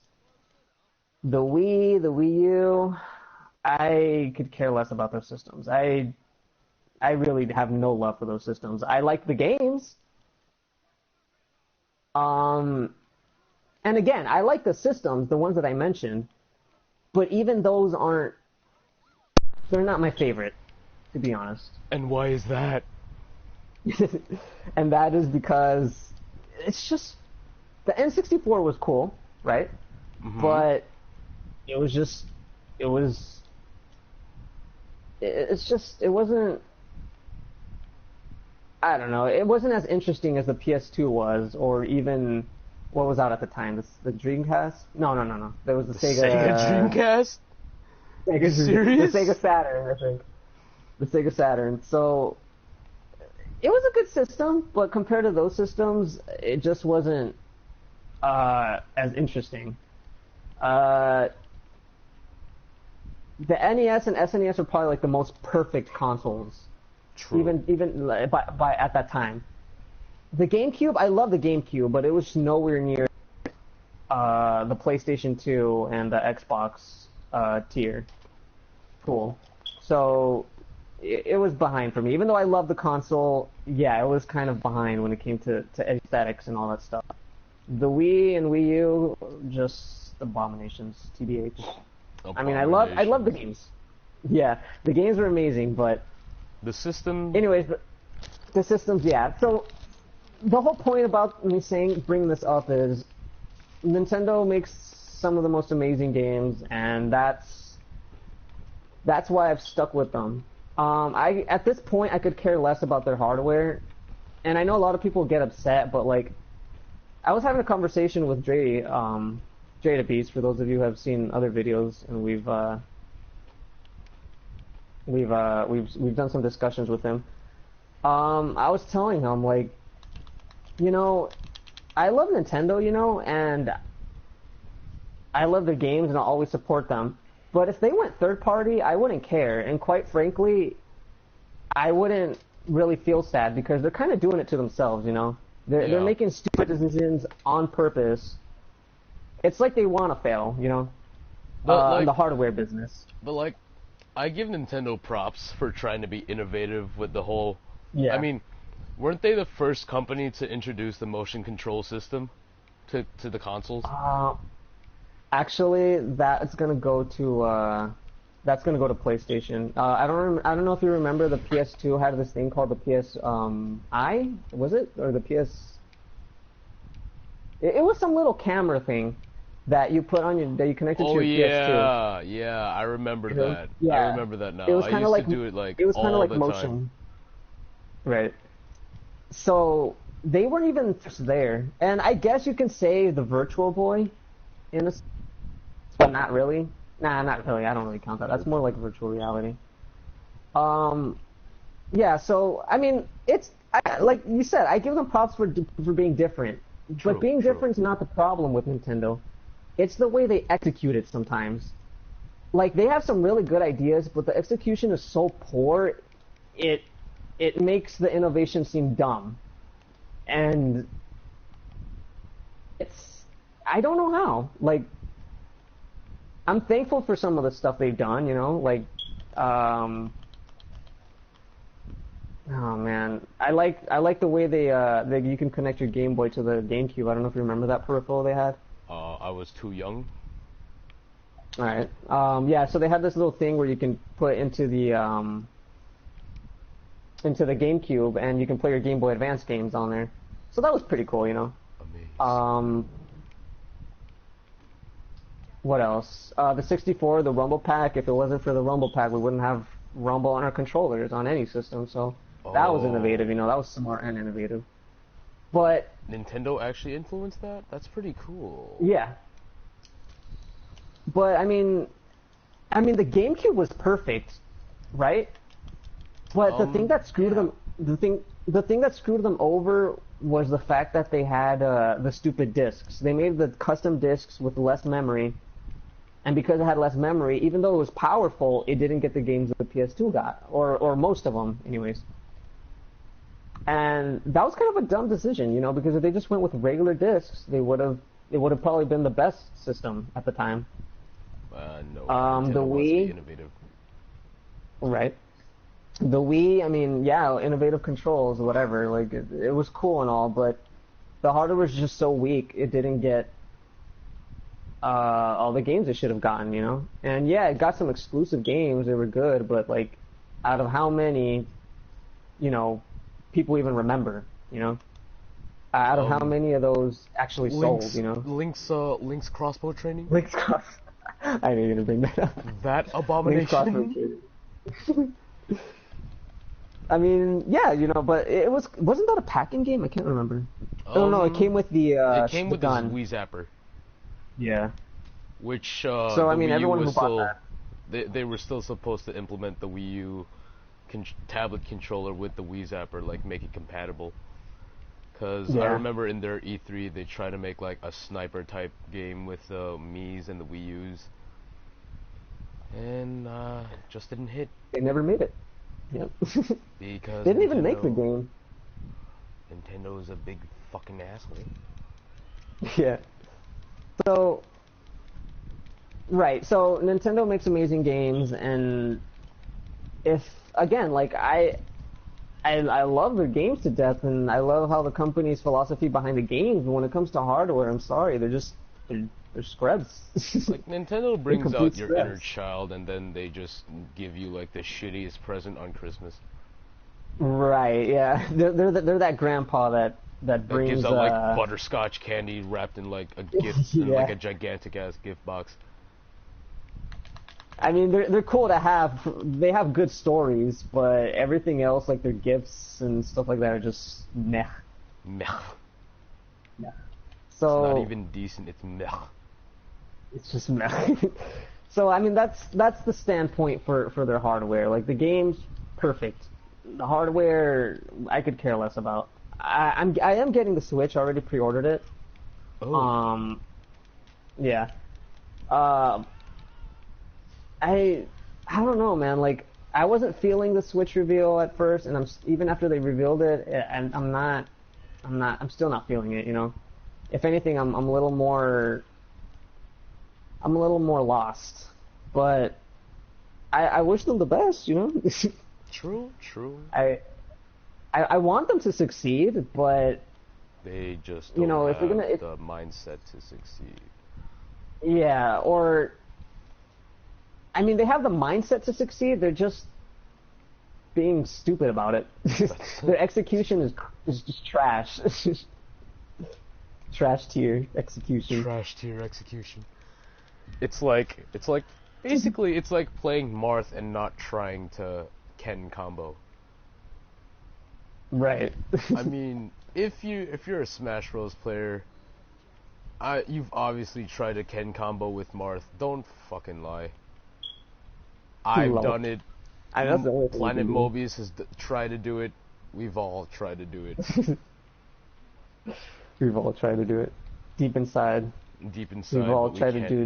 The Wii, the Wii U, I could care less about those systems. I really have no love for those systems. I like the games. And again, I like the systems, the ones that I mentioned, but even those they're not my favorite, to be honest. And why is that? And that is because it's just, the N64 was cool, right? Mm-hmm. But it wasn't, I don't know, it wasn't as interesting as the PS2 was, or even, what was out at the time? The Dreamcast? No. There was the Sega Dreamcast? Serious? The Sega Saturn, I think. The Sega Saturn. So, it was a good system, but compared to those systems, it just wasn't as interesting. The NES and SNES are probably like the most perfect consoles. True. Even by at that time. The GameCube, I love the GameCube, but it was nowhere near the PlayStation 2 and the Xbox tier. Cool. So it was behind for me. Even though I love the console, yeah, it was kind of behind when it came to aesthetics and all that stuff. The Wii and Wii U, just abominations, TBH. I mean, I love the games. Yeah, the games were amazing, but the system. Anyways, the systems, yeah. So the whole point about me bringing this up is Nintendo makes some of the most amazing games, and that's why I've stuck with them. At this point I could care less about their hardware, and I know a lot of people get upset, but like I was having a conversation with Dre, Dre the Beast, for those of you who have seen other videos, and we've done some discussions with him. I was telling him, like, you know, I love Nintendo, you know, and I love their games and I'll always support them. But if they went third party, I wouldn't care. And quite frankly, I wouldn't really feel sad because they're kind of doing it to themselves, you know. They're making stupid decisions on purpose. It's like they want to fail, you know, in the hardware business. But like, I give Nintendo props for trying to be innovative with the whole. Yeah. I mean, weren't they the first company to introduce the motion control system to the consoles? Actually, that's gonna go to PlayStation. I don't know if you remember the PS2 had this thing called the PS I, was it, or the PS? It was some little camera thing that you put on that you connected to your PS2. Yeah, I remember that. Yeah. I remember that now. It was I kind used of like to do it like it was kind of all like the motion. time. Right. So they weren't even just there, and I guess you can say the Virtual Boy, but not really. Nah, not really. I don't really count that. That's more like virtual reality. Yeah. So I mean, like you said, I give them props for being different, but being different is not the problem with Nintendo. It's the way they execute it sometimes. Like, they have some really good ideas, but the execution is so poor, it makes the innovation seem dumb. And I don't know how. Like, I'm thankful for some of the stuff they've done, you know, like, oh man, I like the way they you can connect your Game Boy to the GameCube. I don't know if you remember that peripheral they had. I was too young. Alright. Yeah, so they had this little thing where you can put into the GameCube, and you can play your Game Boy Advance games on there. So that was pretty cool, you know. Amazing. What else? The 64, the Rumble Pack. If it wasn't for the Rumble Pack, we wouldn't have Rumble on our controllers on any system. So that was innovative, you know. That was smart and innovative. But Nintendo actually influenced that? That's pretty cool. yeah. But I mean, the GameCube was perfect, right? But the thing that screwed them, the thing that screwed them over was the fact that they had the stupid discs. They made the custom discs with less memory, and because it had less memory, even though it was powerful, it didn't get the games that the PS2 got, or most of them, anyways. And that was kind of a dumb decision, you know, because if they just went with regular discs, it would have probably been the best system at the time. No. The Wii. Innovative. Right. The Wii, I mean, yeah, innovative controls, whatever. Like, it was cool and all, but the hardware was just so weak, it didn't get all the games it should have gotten, you know? And yeah, it got some exclusive games, they were good, but like, out of how many, you know, people even remember, you know? Out of how many of those actually sold, you know? Link's crossbow training? Link's crossbow. I knew you were gonna bring that up. That abomination. I mean, yeah, you know, but wasn't that a packing game? I can't remember. Oh no, it came with the it came with gun. the Wii Zapper. Yeah. Which so I mean, everyone who bought that, they were still supposed to implement the Wii U tablet controller with the Wii Zapper, like make it compatible. Because I remember in their E3 they tried to make like a sniper type game with the Mii's and the Wii U's, and just didn't hit. They never made it. Yep. Because they didn't even make the game. Nintendo is a big fucking asshole. Yeah. So, right. So Nintendo makes amazing games, and if again, like I love their games to death, and I love how the company's philosophy behind the games. But when it comes to hardware, I'm sorry, they're scrubs. Like Nintendo They're brings complete out your inner scrubs. child, and then they just give you like the shittiest present on Christmas. Right? Yeah, they're that grandpa that That gives brings out like butterscotch candy wrapped in like a gift in like yeah. a gigantic ass gift box. I mean, they're cool to have. They have good stories, but everything else, like their gifts and stuff like that, are just meh. Meh. Meh. It's not So even decent. It's meh. it's just meh. So I mean, that's the standpoint for their hardware. Like the game's perfect. The hardware, I could care less about. I am getting the Switch. I already pre-ordered it. Oh, Yeah. Uh, I I don't know, man. Like I wasn't feeling the Switch reveal at first, and even after they revealed it, and I'm still not feeling it. You know, if anything, I'm a little more lost. But I wish them the best. You know, true, true. I, I want them to succeed, but They just you don't know, if they're have gonna, if, the mindset to succeed. yeah, or I mean, they have the mindset to succeed. They're just being stupid about it. That's Their execution is just trash. It's just trash tier execution. trash tier execution. It's like basically it's like playing Marth and not trying to Ken combo. Right. I mean, if you're a Smash Bros player, you've obviously tried a Ken combo with Marth. Don't fucking lie. I've Lol. done it. That's the only thing you Planet can Mobius has tried to do it. We've all tried to do it. do. We've all tried to do it. Deep inside, Deep we've inside, all but we tried to can't. do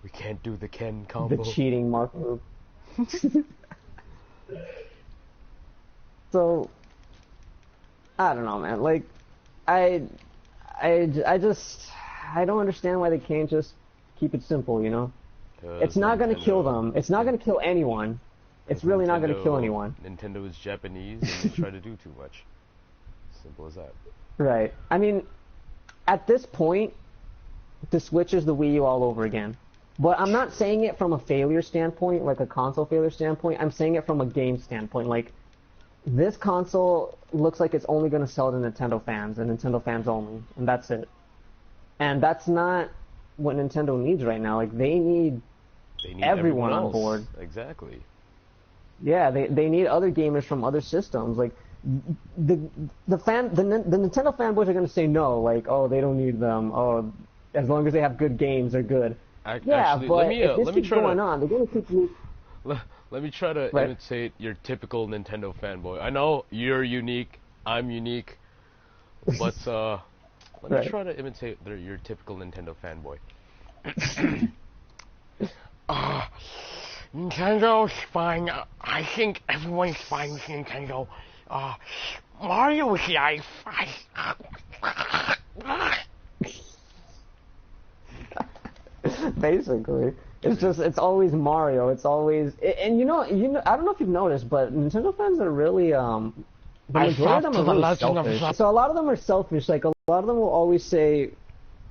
We can't do the Ken the combo. cheating mark move. So I don't know, man. Like I, I just I don't understand why they can't just keep it simple. You know, it's 'Cause not gonna kill Nintendo, them. It's not gonna kill anyone. It's 'cause really not gonna kill anyone. Nintendo is Japanese and they try to do too much. Simple as that. Right. I mean, at this point, the Switch is the Wii U all over again. But I'm not saying it from a failure standpoint, like a console failure standpoint. I'm saying it from a game standpoint. Like, this console looks like it's only going to sell to Nintendo fans, and Nintendo fans only, and that's it. And that's not what Nintendo needs right now. Like, they need They need everyone everyone on else. board. Exactly. Yeah, they need other gamers from other systems. Like, the the Nintendo fanboys are going to say no. Like, oh, they don't need them. Oh, as long as they have good games, they're good. Yeah, Actually, but if this let me keeps try going to on, they're gonna keep you. let me try to Right. imitate your typical Nintendo fanboy. I know you're unique. I'm unique. But let me Right. try to imitate your typical Nintendo fanboy. Uh, Nintendo's fine. I think everyone's fine with Nintendo. Mario's life. Basically, it's always Mario. It's always and I don't know if you've noticed, but Nintendo fans are really the I majority of thought them to are the really Legend of selfish. Zelda. So a lot of them are selfish. Like a lot of them will always say,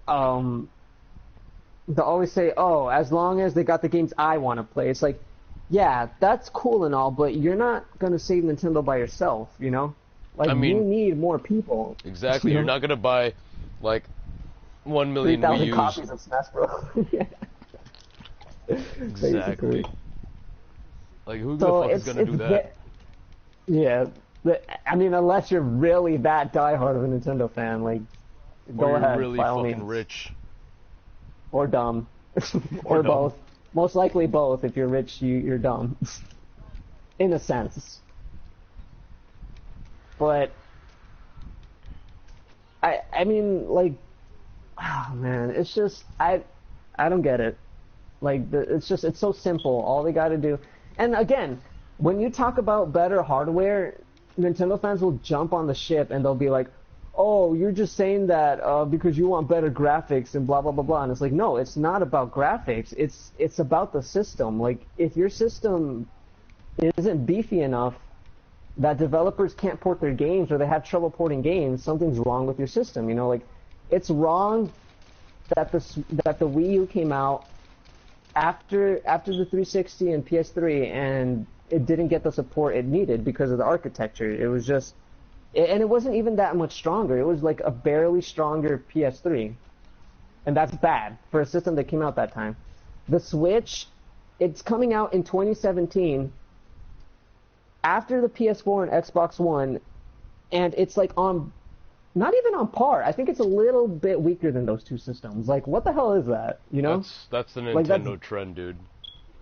um, they'll always say, oh, as long as they got the games I want to play. It's like, yeah, that's cool and all, but you're not gonna save Nintendo by yourself. You know, like I mean, you need more people. exactly. You You're know? not gonna buy like 1 million Wii 3,000 U's. copies of Smash Bros. Yeah. Exactly. Basically. Like who the So fuck is gonna do that? Yeah, I mean, unless you're really that diehard of a Nintendo fan, like, Or go you're ahead, really by all fucking means. rich. Or dumb. Or Or dumb. both. Most likely both. If you're rich, you're dumb. In a sense. But, I mean, like, oh man, it's just, I don't get it. Like, it's so simple. All they gotta do. And again, when you talk about better hardware, Nintendo fans will jump on the ship and they'll be like, oh, you're just saying that because you want better graphics and blah blah blah blah. And it's like, no, it's not about graphics. It's about the system. Like, if your system isn't beefy enough that developers can't port their games or they have trouble porting games, something's wrong with your system. You know, like, it's wrong that the Wii U came out after the 360 and PS3 and it didn't get the support it needed because of the architecture. It was just, and it wasn't even that much stronger. It was like a barely stronger PS3, and that's bad for a system that came out that time. The Switch, it's coming out in 2017 after the PS4 and Xbox One, and it's like on, not even on par. I think it's a little bit weaker than those two systems. Like, what the hell is that? You know? That's the Like, Nintendo trend, dude.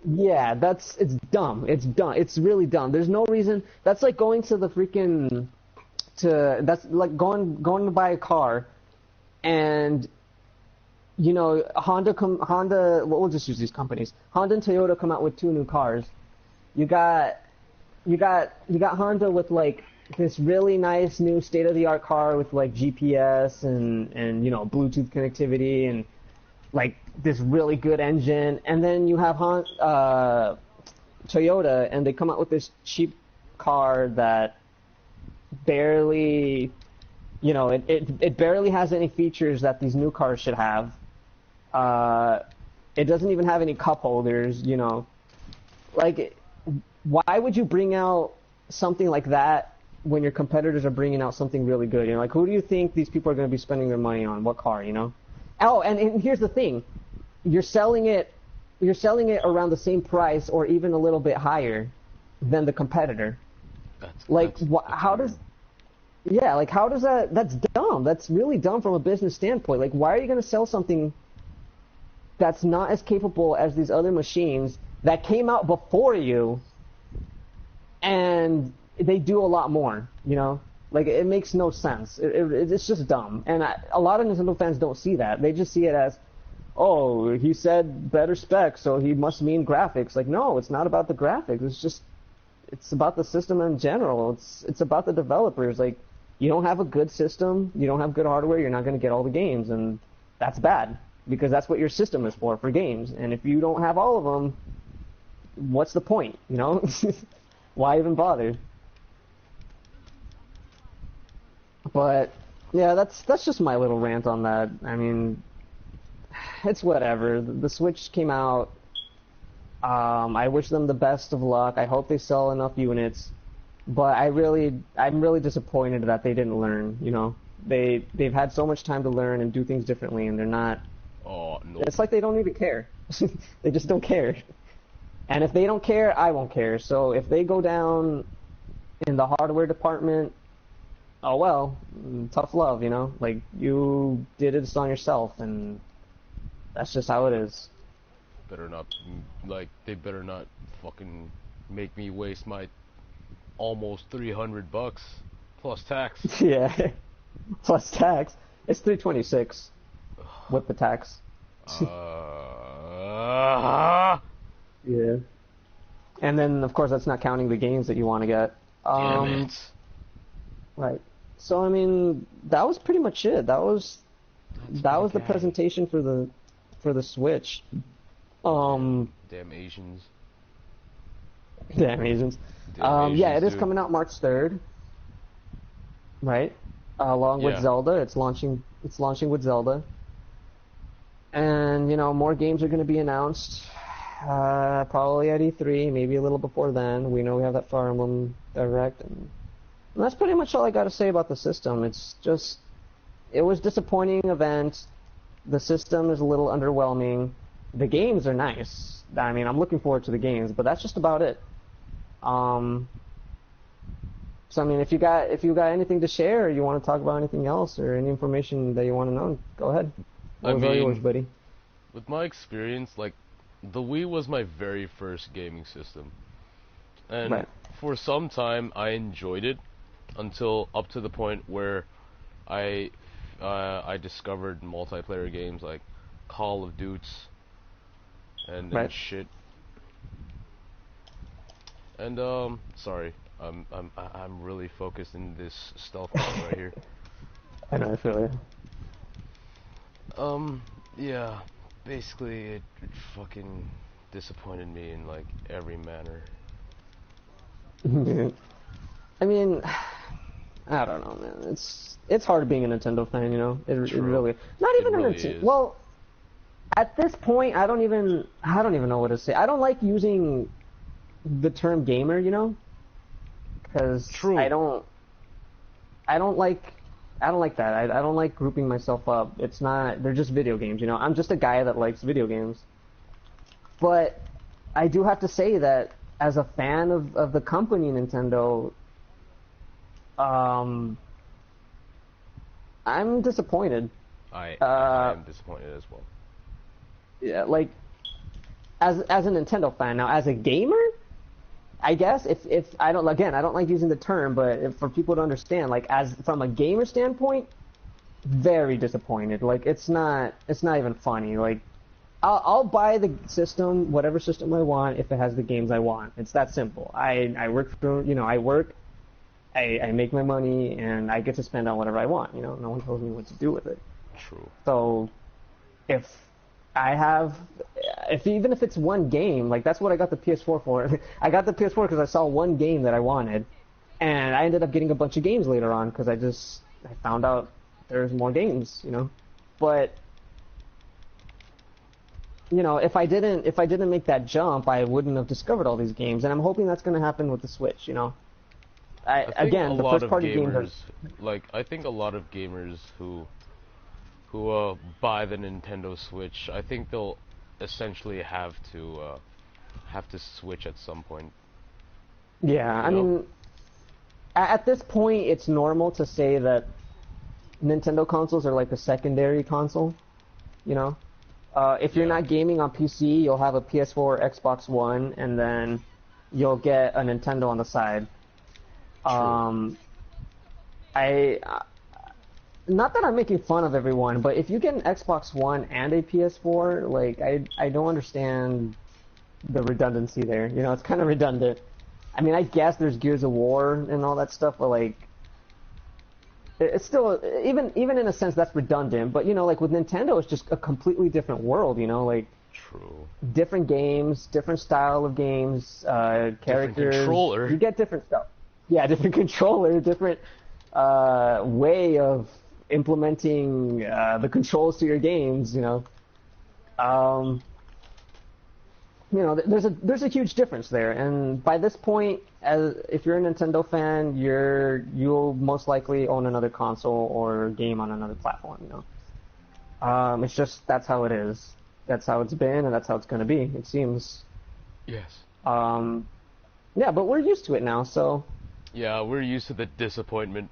Yeah, it's dumb. It's dumb. It's really dumb. There's no reason. That's like going to the freaking that's like going to buy a car, and you know, Honda. Well, we'll just use these companies. Honda and Toyota come out with two new cars. You got Honda with like this really nice new state-of-the-art car with like GPS and you know, Bluetooth connectivity and like this really good engine, and then you have Toyota, and they come out with this cheap car that barely, you know, it barely has any features that these new cars should have. It doesn't even have any cup holders, you know. Like, why would you bring out something like that when your competitors are bringing out something really good? You know, like, who do you think these people are going to be spending their money on? What car, you know? Oh, and here's the thing. You're selling it around the same price or even a little bit higher than the competitor. How does that, that's dumb. That's really dumb from a business standpoint. Like, why are you going to sell something that's not as capable as these other machines that came out before you and they do a lot more, you know? Like, it makes no sense. It's just dumb. And a lot of Nintendo fans don't see that. They just see it as, oh, he said better specs, so he must mean graphics. Like, no, it's not about the graphics. It's about the system in general. It's about the developers. Like, you don't have a good system, you don't have good hardware, you're not going to get all the games. And that's bad, because that's what your system is for games. And if you don't have all of them, what's the point, you know? Why even bother? But yeah, that's just my little rant on that. I mean, it's whatever. The Switch came out. I wish them the best of luck. I hope they sell enough units. But I'm really disappointed that they didn't learn. You know, they've had so much time to learn and do things differently, and they're not. Oh no. It's like they don't even care. They just don't care. And if they don't care, I won't care. So if they go down in the hardware department, oh well, tough love, you know? Like, you did this on yourself, and that's just how it is. They better not fucking make me waste my almost $300 plus tax. Yeah, plus tax. It's $326 with the tax. Yeah. And then, of course, that's not counting the games that you want to get. Damn it. Right. So, I mean, that was pretty much it. That was the presentation for the Switch. Damn Asians. Damn Asians. Yeah, it is coming out March 3rd. Right? Along with Zelda. It's launching with Zelda. And, you know, more games are going to be announced. Probably at E3, maybe a little before then. We know we have that Fire Emblem Direct, and that's pretty much all I got to say about the system. It's just, it was a disappointing event. The system is a little underwhelming. The games are nice. I mean, I'm looking forward to the games, but that's just about it. So I mean, if you got anything to share, or you want to talk about anything else, or any information that you want to know, go ahead. All yours, buddy. With my experience, like, the Wii was my very first gaming system, and for some time I enjoyed it until up to the point where I discovered multiplayer games like Call of Duty and shit. And sorry, I'm really focused in this stealth mode right here. I know, I feel you. Yeah, basically it fucking disappointed me in like every manner. Yeah. I mean, I don't know, man. It's hard being a Nintendo fan, you know. It True. really not It even a really Nintendo. is. Well, at this point, I don't even know what to say. I don't like using the term gamer, you know, because True. I don't like I don't like that. I don't like grouping myself up. It's not. They're just video games, you know. I'm just a guy that likes video games. But I do have to say that as a fan of the company Nintendo, um, I'm disappointed. I Uh, am disappointed as well. yeah, like as a Nintendo fan now, as a gamer, I guess if I don't again I don't like using the term, but if, for people to understand, like as from a gamer standpoint, very disappointed. Like it's not even funny. Like I'll buy the system, whatever system I want, if it has the games I want. It's that simple. I work for I work, I make my money, and I get to spend on whatever I want. You know, no one tells me what to do with it. True. So if I have, if even if it's one game, like that's what I got the PS4 for. I got the PS4 because I saw one game that I wanted, and I ended up getting a bunch of games later on because I found out there's more games, you know. But if I didn't make that jump, I wouldn't have discovered all these games, and I'm hoping that's going to happen with the Switch, you know. I think a Again, the lot first of party games are gamers, like I think a lot of gamers who buy the Nintendo Switch, I think they'll essentially have to switch at some point. yeah, You I know? mean, at this point, it's normal to say that Nintendo consoles are like a secondary console, you know? If you're Yeah. not gaming on PC, you'll have a PS4 or Xbox One, and then you'll get a Nintendo on the side. True. Um, I not that I'm making fun of everyone, but if you get an Xbox One and a PS4, like I don't understand the redundancy there. You know, it's kind of redundant. I mean, I guess there's Gears of War and all that stuff, but like it's still even in a sense that's redundant. But you know, like with Nintendo, it's just a completely different world. You know, like True. different games, different style of games, Different characters. controller. You get different stuff. Yeah, different controller, different way of implementing the controls to your games. Um, there's a huge difference there, and by this point, as if you're a Nintendo fan, you'll most likely own another console or game on another platform. It's just that's how it is. That's how it's been, and that's how it's going to be. It seems. Yes. Um, yeah, but we're used to it now, so. Yeah, we're used to the disappointment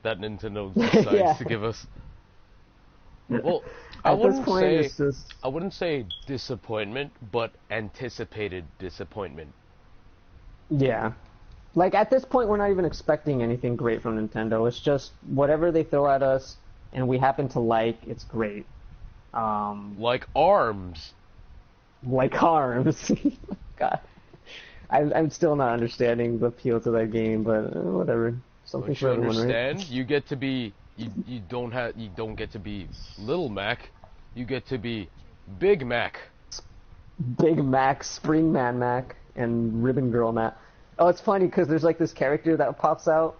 that Nintendo decides Yeah. to give us. Well, At this point, it's just. I wouldn't say disappointment, but anticipated disappointment. Yeah. Like, at this point, we're not even expecting anything great from Nintendo. It's just whatever they throw at us and we happen to like, it's great. Like ARMS. Like ARMS. God. I'm still not understanding the appeal to that game, but whatever. Something Don't you for everyone, right? understand? You get to be you don't get to be Little Mac. You get to be Big Mac. Big Mac, Spring Man Mac, and Ribbon Girl Mac. Oh, it's funny because there's like this character that pops out.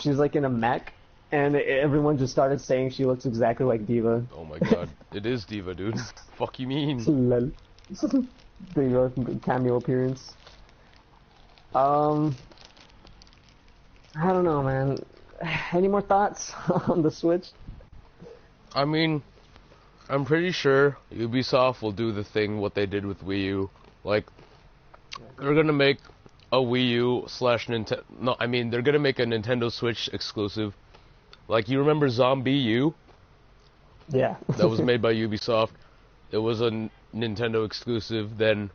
She's like in a mech, and everyone just started saying she looks exactly like Diva. Oh my god, it is Diva, dude. Fuck you mean? Lol. There you go, cameo appearance. I don't know, man. Any more thoughts on the Switch? I mean, I'm pretty sure Ubisoft will do the thing what they did with Wii U. Like, they're gonna make a Wii U slash Nintendo. No, I mean they're gonna make a Nintendo Switch exclusive. Like, you remember Zombie U? Yeah. That was made by Ubisoft. It was a Nintendo exclusive. Then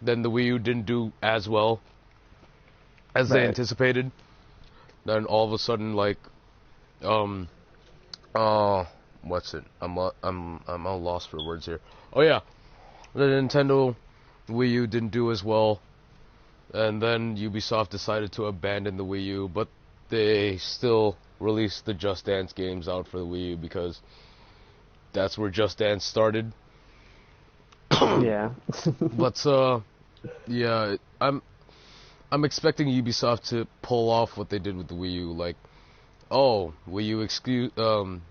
the Wii U didn't do as well as they Right. anticipated. Then all of a sudden, like, what's it? I'm all lost for words here. Oh yeah, the Nintendo Wii U didn't do as well, and then Ubisoft decided to abandon the Wii U, but they still release the Just Dance games out for the Wii U because that's where Just Dance started. Yeah. But yeah, I'm expecting Ubisoft to pull off what they did with the Wii U, like, oh, Wii U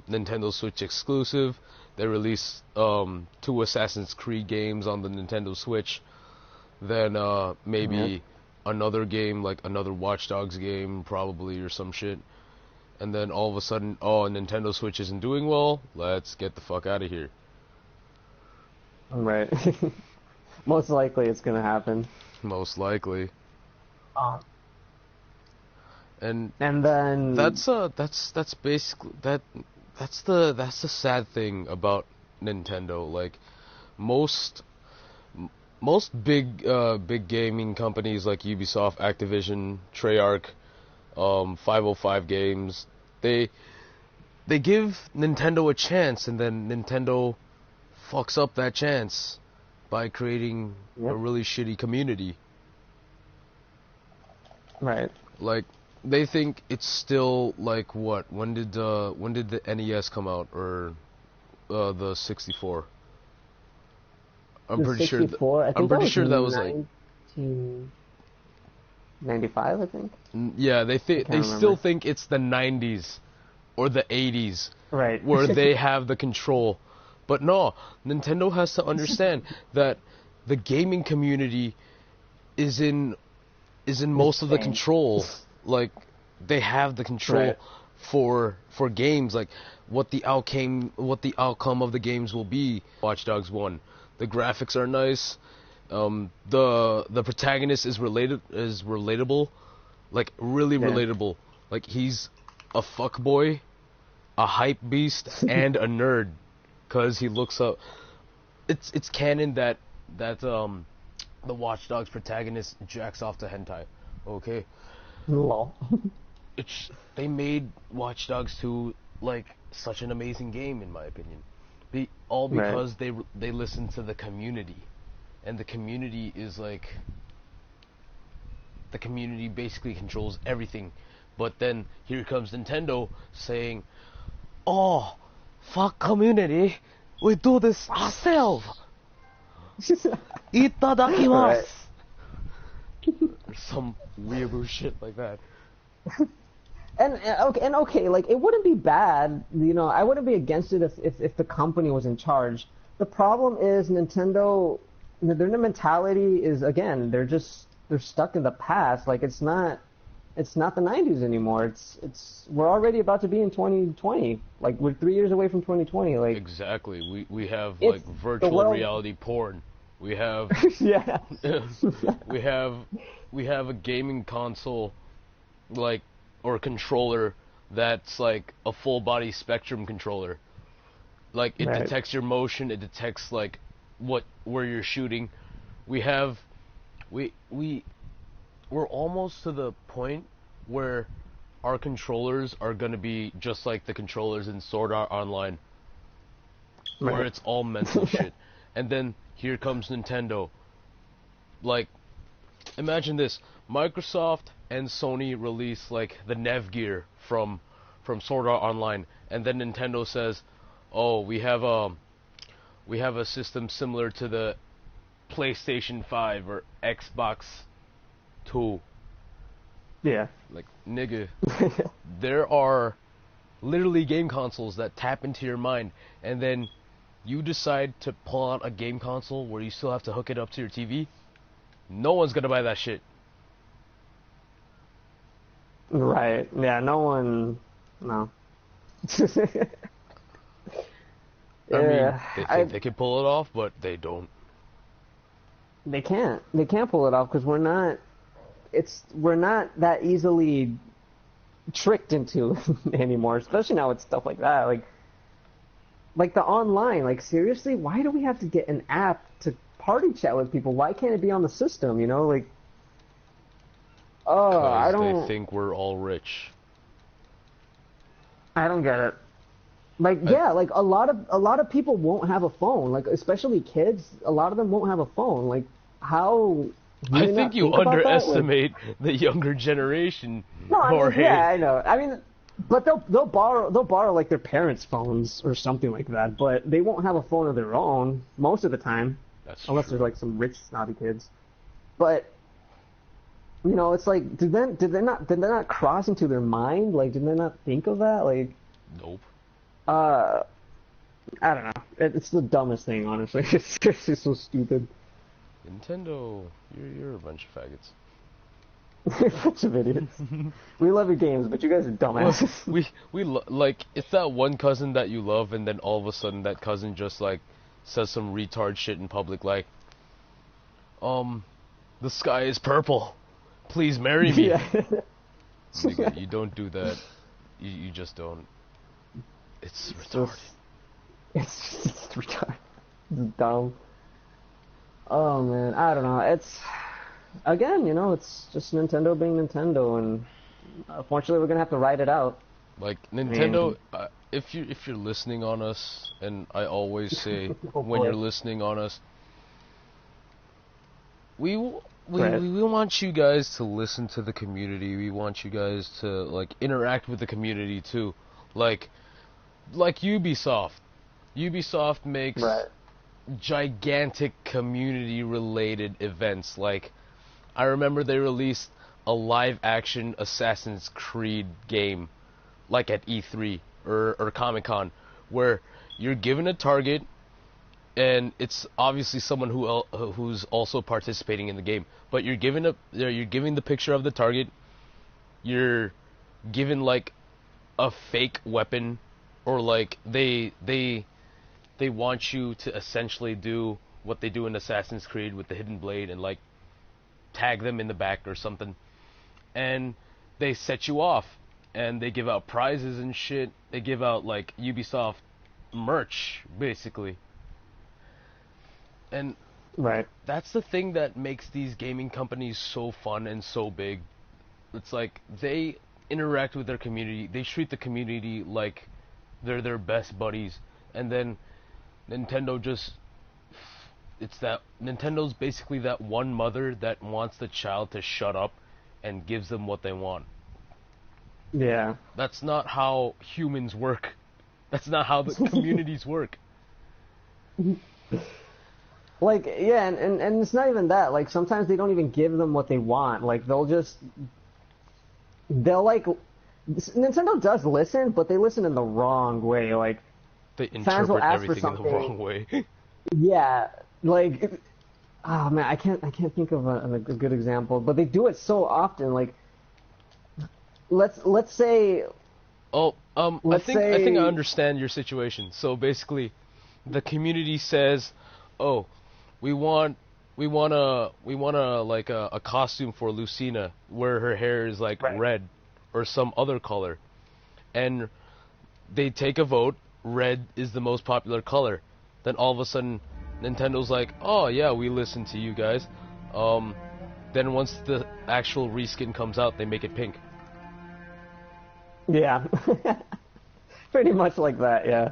Nintendo Switch exclusive. They released 2 Assassin's Creed games on the Nintendo Switch. Then maybe another game, like another Watch Dogs game, probably, or some shit. And then all of a sudden, oh, Nintendo Switch isn't doing well. Let's get the fuck out of here. Right. Most likely it's gonna happen. Most likely. Um, And and then that's basically that's the sad thing about Nintendo. Like most most big gaming companies like Ubisoft, Activision, Treyarch, 505 Games, they give Nintendo a chance, and then Nintendo fucks up that chance by creating a really shitty community. right. Like, they think it's still like what? When did the NES come out, or the 64? I'm The pretty 64, I think I'm pretty sure that was like 1995, I think. yeah, they can't still remember. think it's the 90s or the 80s Right. where they have the control. But no, Nintendo has to understand that the gaming community is in most of the Insane. control. Like, they have the control Right. for games, like what the outcome of the games will be. Watch Dogs 1. The graphics are nice. The protagonist is relatable, like really Yeah. relatable. Like, he's a fuckboy, a hype beast, and a nerd, cause he looks up. It's canon that the Watch Dogs protagonist jacks off to hentai. Okay, Lol. they made Watch Dogs 2 like such an amazing game, in my opinion. All Right. because they listen to the community, and the community is like, the community basically controls everything. But then here comes Nintendo saying, "Oh, fuck community, we do this ourselves. Itadakimasu." Right. Or some weird shit like that. And okay, like, it wouldn't be bad, you know. I wouldn't be against it if the company was in charge. The problem is Nintendo, their mentality is, again, they're stuck in the past. Like, it's not the 90s anymore. We're already about to be in 2020. Like, we're 3 years away from 2020. Like, Exactly. We have It's like the virtual world- reality porn. We have yeah. we have a gaming console, like, or controller that's like a full body Spectrum controller. Like, it Right. detects your motion, it detects like where you're shooting. We're almost to the point where our controllers are gonna be just like the controllers in Sword Art Online, where Right. it's all mental shit. And then here comes Nintendo. Like, imagine this: Microsoft and Sony release like the Nev gear from Sword Art Online, and then Nintendo says, "Oh, we have a system similar to the PlayStation 5 or Xbox 2." Yeah. Like, nigga, there are literally game consoles that tap into your mind, and then you decide to pull out a game console where you still have to hook it up to your TV. No one's gonna buy that shit. Right. Yeah. No one. No. I mean, Yeah. they think they can pull it off, but they don't. They can't. They can't pull it off because we're not. We're not that easily tricked into anymore, especially now with stuff like that. Like the online. Like, seriously, why do we have to get an app to party chat with people? Why can't it be on the system? You know, like. Oh, I Because don't. they think we're all rich. I don't get it. Like, yeah, like a lot of people won't have a phone. Like, especially kids, a lot of them won't have a phone. Like, how? do I not think you think about that? Like, underestimate the younger generation. no, I mean, Jorge. yeah, I know. I mean, But they'll borrow like their parents' phones or something like that. But they won't have a phone of their own most of the time, That's unless true. there's like some rich snobby kids. But it's like did they not cross into their mind? Like, did they not think of that? Like, Nope. uh, I don't know. It's the dumbest thing, honestly. It's seriously so stupid. Nintendo, you're a bunch of faggots. You're a bunch of idiots. We love your games, but you guys are Well, dumbasses. like it's that one cousin that you love, and then all of a sudden that cousin just like says some retard shit in public, like, um, the sky is purple. Please marry me. Yeah. Nigga, you don't do that. You just don't. It's It's retarded. just, it's retarded. It's dumb. Oh man, I don't know. It's again, it's just Nintendo being Nintendo, and unfortunately, we're gonna have to ride it out. Like I Nintendo, mean, if you're listening on us, and I always say oh when you're boy, listening on us, we w- right, we want you guys to listen to the community. We want you guys to like interact with the community too, like Ubisoft. Ubisoft makes right, gigantic community related events. Like I remember they released a live action Assassin's Creed game like at E3 or Comic-Con where you're given a target and it's obviously someone who's also participating in the game, but you're giving the picture of the target, you're given like a fake weapon, or like they want you to essentially do what they do in Assassin's Creed with the hidden blade and like tag them in the back or something, and they set you off, and they give out prizes and shit. They give out like Ubisoft merch basically, and right. that's the thing that makes these gaming companies so fun and so big. It's like they interact with their community. They treat the community like they're their best buddies, and then Nintendo just it's that Nintendo's basically that one mother that wants the child to shut up and gives them what they want. Yeah. That's not how humans work. That's not how the communities work. Like, yeah, and it's not even that. Like, sometimes they don't even give them what they want. Like, they'll like, Nintendo does listen, but they listen in the wrong way. Like, They fans will interpret ask for everything in the wrong something. way. Yeah, like, oh man, I can't think of a good example, but they do it so often. Like, let's say, Oh, let's I think I say, understand your situation. So basically, the community says, "Oh, we want we want a like a costume for Lucina where her hair is like right. red or some other color." And they take a vote, red is the most popular color. Then all of a sudden Nintendo's like, "Oh, yeah, we listen to you guys." Um then once the actual reskin comes out, they make it pink. Yeah, pretty much like that. Yeah.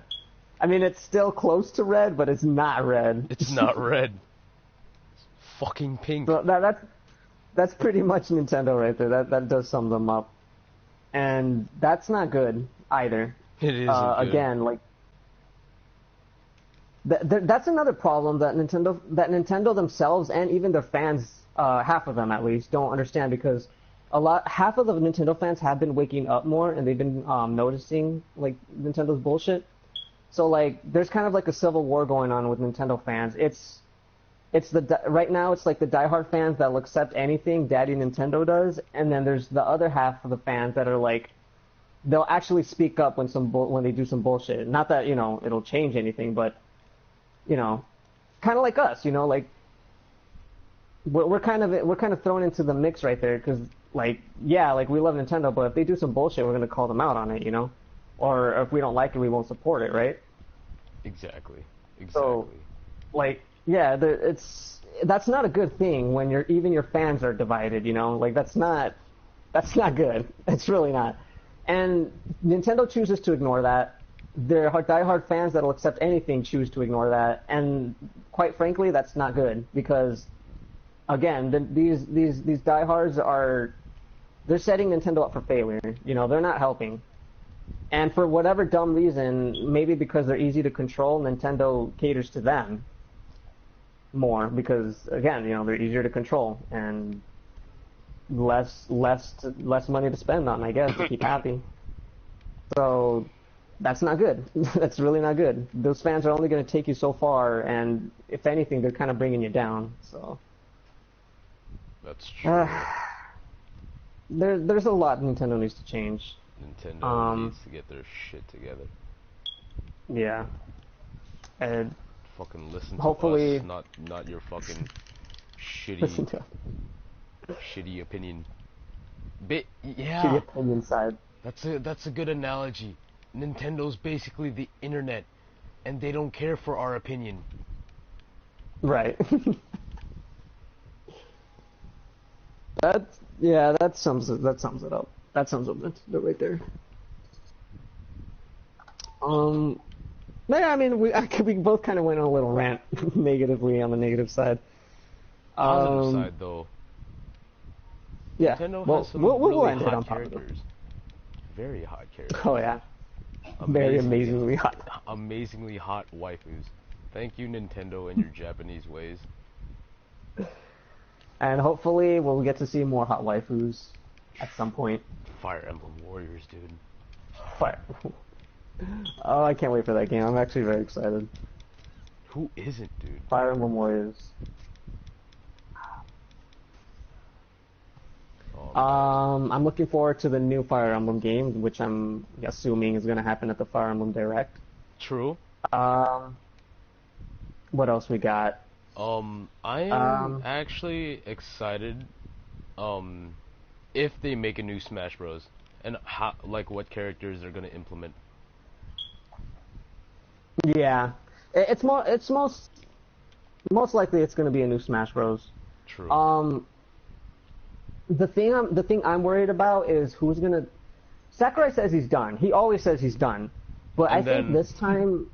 I mean, it's still close to red, but it's not red. It's not red. It's fucking pink. So that's pretty much Nintendo right there. That does sum them up, and that's not good either. It isn't good. Again, like that's another problem that Nintendo themselves and even their fans, half of them at least, don't understand because half of the Nintendo fans have been waking up more and they've been noticing like Nintendo's bullshit. So like there's kind of like a civil war going on with Nintendo fans. Right now it's like the diehard fans that'll accept anything Daddy Nintendo does, and then there's the other half of the fans that are like they'll actually speak up when they do some bullshit. Not that it'll change anything, but kind of like us, like we're kind of thrown into the mix right there because like yeah, like we love Nintendo, but if they do some bullshit, we're gonna call them out on it, or if we don't like it, we won't support it, right? Exactly. So Exactly. like yeah, that's not a good thing when even your fans are divided, like that's not good. It's really not. And Nintendo chooses to ignore that. Their diehard fans that'll accept anything choose to ignore that, and quite frankly, that's not good because, again, these diehards they're setting Nintendo up for failure. They're not helping. And for whatever dumb reason, maybe because they're easy to control, Nintendo caters to them more because, again, they're easier to control and less money to spend on, I guess, to keep happy. So that's not good. That's really not good. Those fans are only going to take you so far, and if anything, they're kind of bringing you down. So That's true. there's a lot Nintendo needs to change. Nintendo needs to get their shit together. Yeah. And Fucking listen hopefully, to us, not your fucking listen to shitty opinion. the Yeah, opinion side. that's a good analogy. Nintendo's basically the internet, and they don't care for our opinion. Right. That sums it up. That sums up the right there. Yeah, I mean, we both kind of went on a little rant, negatively on the negative side. Positive side, though. Yeah. Nintendo Well, has some we'll really end it on hot positive. characters. Very hot characters. Oh yeah. Very amazingly hot. Amazingly hot waifus. Thank you, Nintendo, and your Japanese ways. And hopefully we'll get to see more hot waifus at some point. Fire Emblem Warriors, dude. Fire. Oh, I can't wait for that game. I'm actually very excited. Who isn't, dude? Fire Emblem Warriors. I'm looking forward to the new Fire Emblem game, which I'm assuming is going to happen at the Fire Emblem Direct. True. What else we got? I am actually excited, if they make a new Smash Bros. And what characters they're gonna implement. Yeah, it's most likely it's going to be a new Smash Bros. True. The thing I'm worried about is who's gonna. Sakurai says he's done. He always says he's done, but I think this time.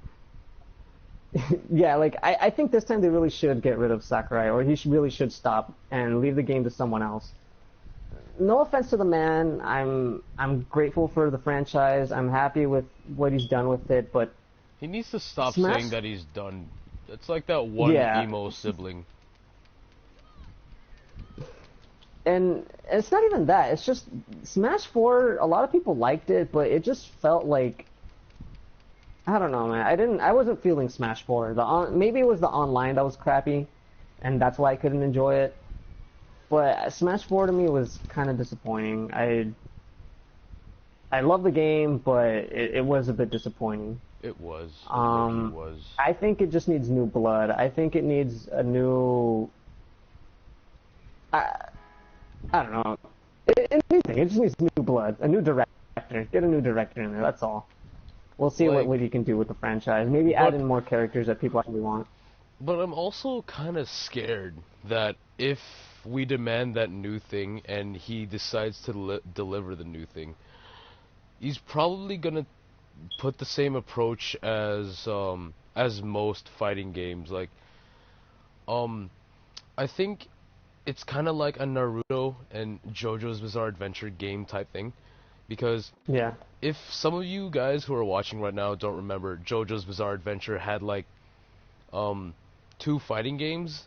Yeah, I think this time they really should get rid of Sakurai, or he really should stop and leave the game to someone else. No offense to the man, I'm grateful for the franchise. I'm happy with what he's done with it, but he needs to stop Smash... saying that he's done. It's like that one emo sibling. And it's not even that. It's just Smash 4. A lot of people liked it, but it just felt like. I don't know, man. I wasn't feeling Smash 4. Maybe it was the online that was crappy, and that's why I couldn't enjoy it. But Smash 4 to me was kind of disappointing. I love the game, but it was a bit disappointing. It was. It was. I think it just needs new blood. I think it needs a new. I don't know. Anything. It just needs new blood, a new director. Get a new director in there. That's all. We'll see what he can do with the franchise. Maybe add in more characters that people actually want. But I'm also kind of scared that if we demand that new thing and he decides to deliver the new thing, he's probably gonna put the same approach as most fighting games. I think it's kind of like a Naruto and JoJo's Bizarre Adventure game type thing, because if some of you guys who are watching right now don't remember, JoJo's Bizarre Adventure had two fighting games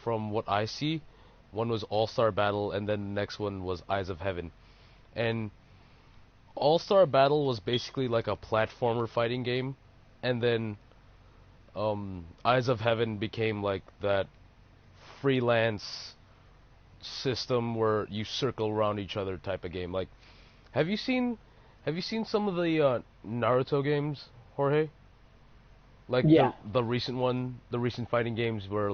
from what I see. One was All-Star Battle, and then the next one was Eyes of Heaven. And All-Star Battle was basically like a platformer fighting game, and then Eyes of Heaven became like that freelance system where you circle around each other type of game. Have you seen some of the Naruto games, Jorge? The recent fighting games where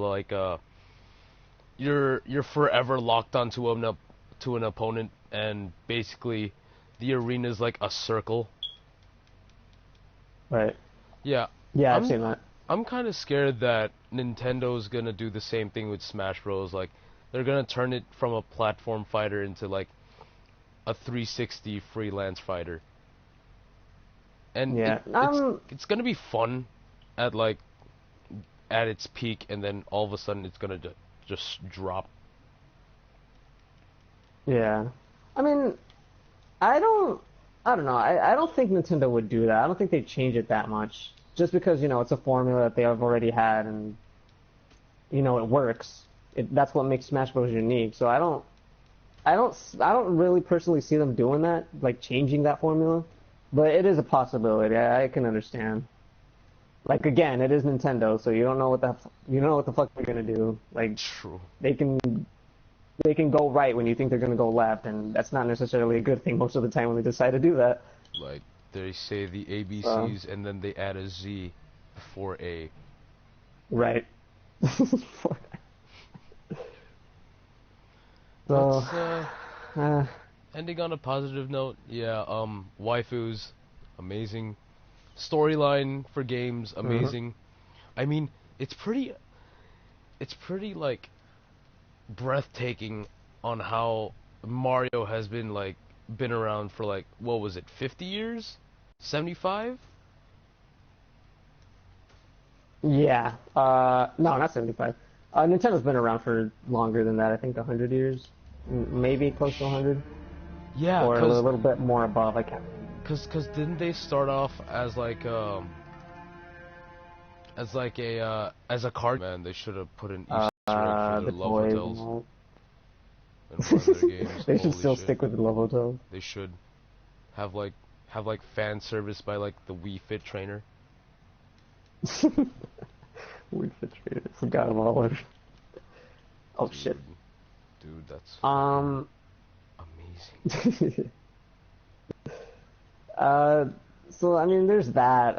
you're forever locked onto an opponent, and basically the arena is like a circle. Right. Yeah. Yeah, I've seen that. I'm kind of scared that Nintendo's gonna do the same thing with Smash Bros. They're gonna turn it from a platform fighter into a 360 freelance fighter. And it's gonna be fun at its peak, and then all of a sudden it's gonna just drop. Yeah, I mean, I don't I don't know. I don't think Nintendo would do that. I don't think they'd change it that much. Just because, it's a formula that they have already had and, it works. That's what makes Smash Bros. Unique. So I don't really personally see them doing that, like changing that formula. But it is a possibility. I can understand. Like again, it is Nintendo, so you don't know what the fuck they're gonna do. Like True. they can they can go right when you think they're gonna go left, and that's not necessarily a good thing most of the time when they decide to do that. Like they say the So, ABCs and then they add a Z before A. right. So, Let's uh, ending on a positive note. Yeah, waifus, amazing. Storyline for games, mhm. amazing. I mean, it's pretty like breathtaking on how Mario has been around for like what was it, 50 years? 75? Yeah. No, not 75. Nintendo's been around for longer than that. I think 100 years, maybe close to 100, Yeah, or a little bit more above. I can't. cause didn't they start off as a card man? They should have put an Easter egg for their The love toys and hotels all. in one of their games. They should Holy still shit. stick with the love hotels. They should have like fan service by like the Wii Fit trainer. Weird Fit forgot about it. Oh shit. Dude, dude, that's fucking Um. amazing. uh. So I mean, there's that.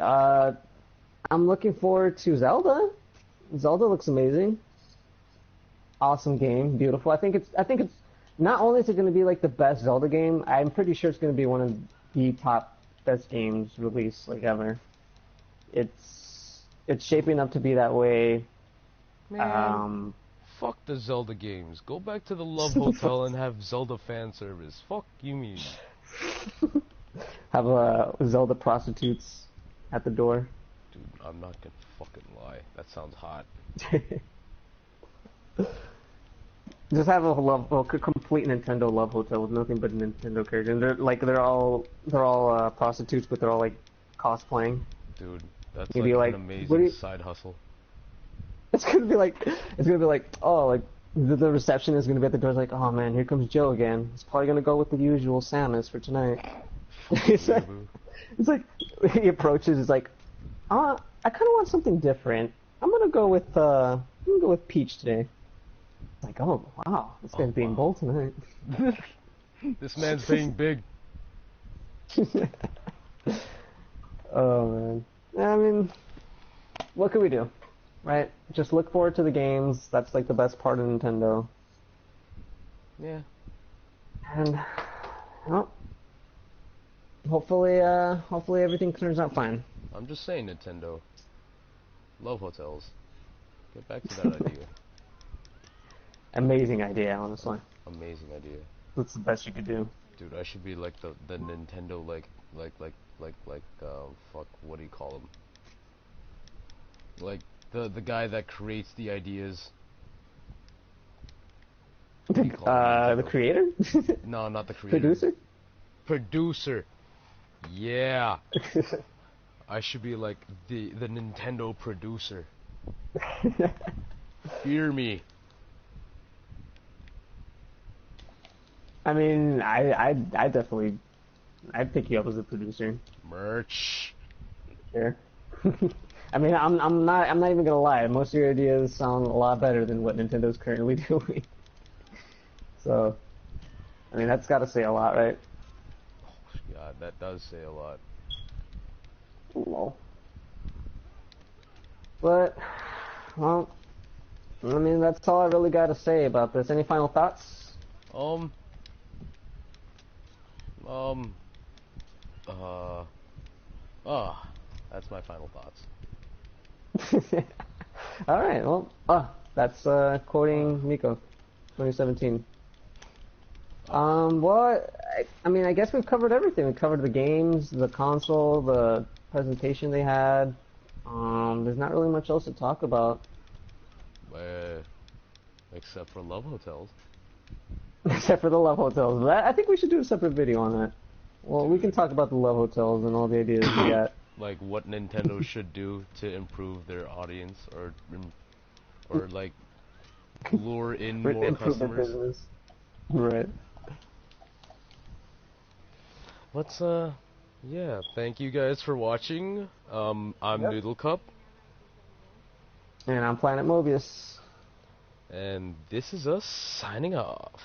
I'm looking forward to Zelda. Zelda looks amazing. Awesome game, beautiful. I think it's not only is it going to be like the best Zelda game, I'm pretty sure it's going to be one of the top best games released like ever. It's shaping up to be that way. Man, Um, fuck the Zelda games. Go back to the Love Hotel and have Zelda fan service. Fuck you mean. have Zelda prostitutes at the door. Dude, I'm not gonna fucking lie. That sounds hot. Just have a complete Nintendo love hotel with nothing but Nintendo characters. And they're all prostitutes, but they're all like cosplaying. Dude, that's You'd be like an like, what do amazing you, side hustle. it's gonna be like, oh, like the reception is gonna be at the door. It's like, oh man, here comes Joe again. He's probably gonna go with the usual Samus for tonight. Fucking it's like, weeaboo. it's like he approaches. It's like, I kind of want something different. I'm gonna go with Peach today. Like, oh wow, this Oh guy's being wow. bold tonight. This man's paying big. Oh man. I mean, what can we do? Right? Just look forward to the games. That's like the best part of Nintendo. Yeah. And well, hopefully everything turns out fine. I'm just saying, Nintendo. Love hotels. Get back to that idea. Amazing idea, honestly. Amazing idea. That's the best you could do. Dude, I should be like the Nintendo fuck, what do you call him? Like the guy that creates the ideas. What do you call him, The Nintendo? creator? No, not the creator. Producer? Producer. Yeah. I should be like the Nintendo producer. Fear me. I mean, I definitely, I'd pick you up as a producer. Merch. Sure. I mean, I'm not even gonna lie. Most of your ideas sound a lot better than what Nintendo's currently doing. So, I mean, that's got to say a lot, right? God, that does say a lot. Lol. But, well, I mean, that's all I really got to say about this. Any final thoughts? Um, um, uh, that's my final thoughts. All right. Well, that's quoting Miko, 2017. Well, I mean, I guess we've covered everything. We covered the games, the console, the presentation they had. There's not really much else to talk about. Except for Love Hotels. Except for the love hotels. But I think we should do a separate video on that. Well, we Dude, can talk about the love hotels and all the ideas we got. like what Nintendo should do to improve their audience, or like lure in more Improve their customers. business. Right. Let's yeah, thank you guys for watching. I'm Yep. Noodle Cup, And I'm Planet Mobius. and this is us signing off.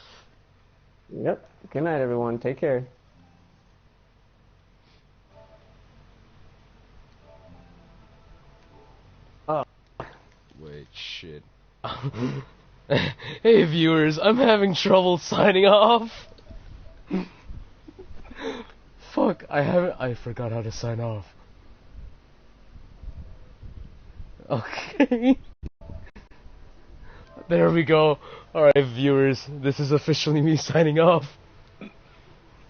Yep. Good night, everyone. Take care. Oh, Wait, shit. Hey viewers, I'm having trouble signing off. Fuck, I forgot how to sign off. Okay. There we go. Alright viewers, this is officially me signing off.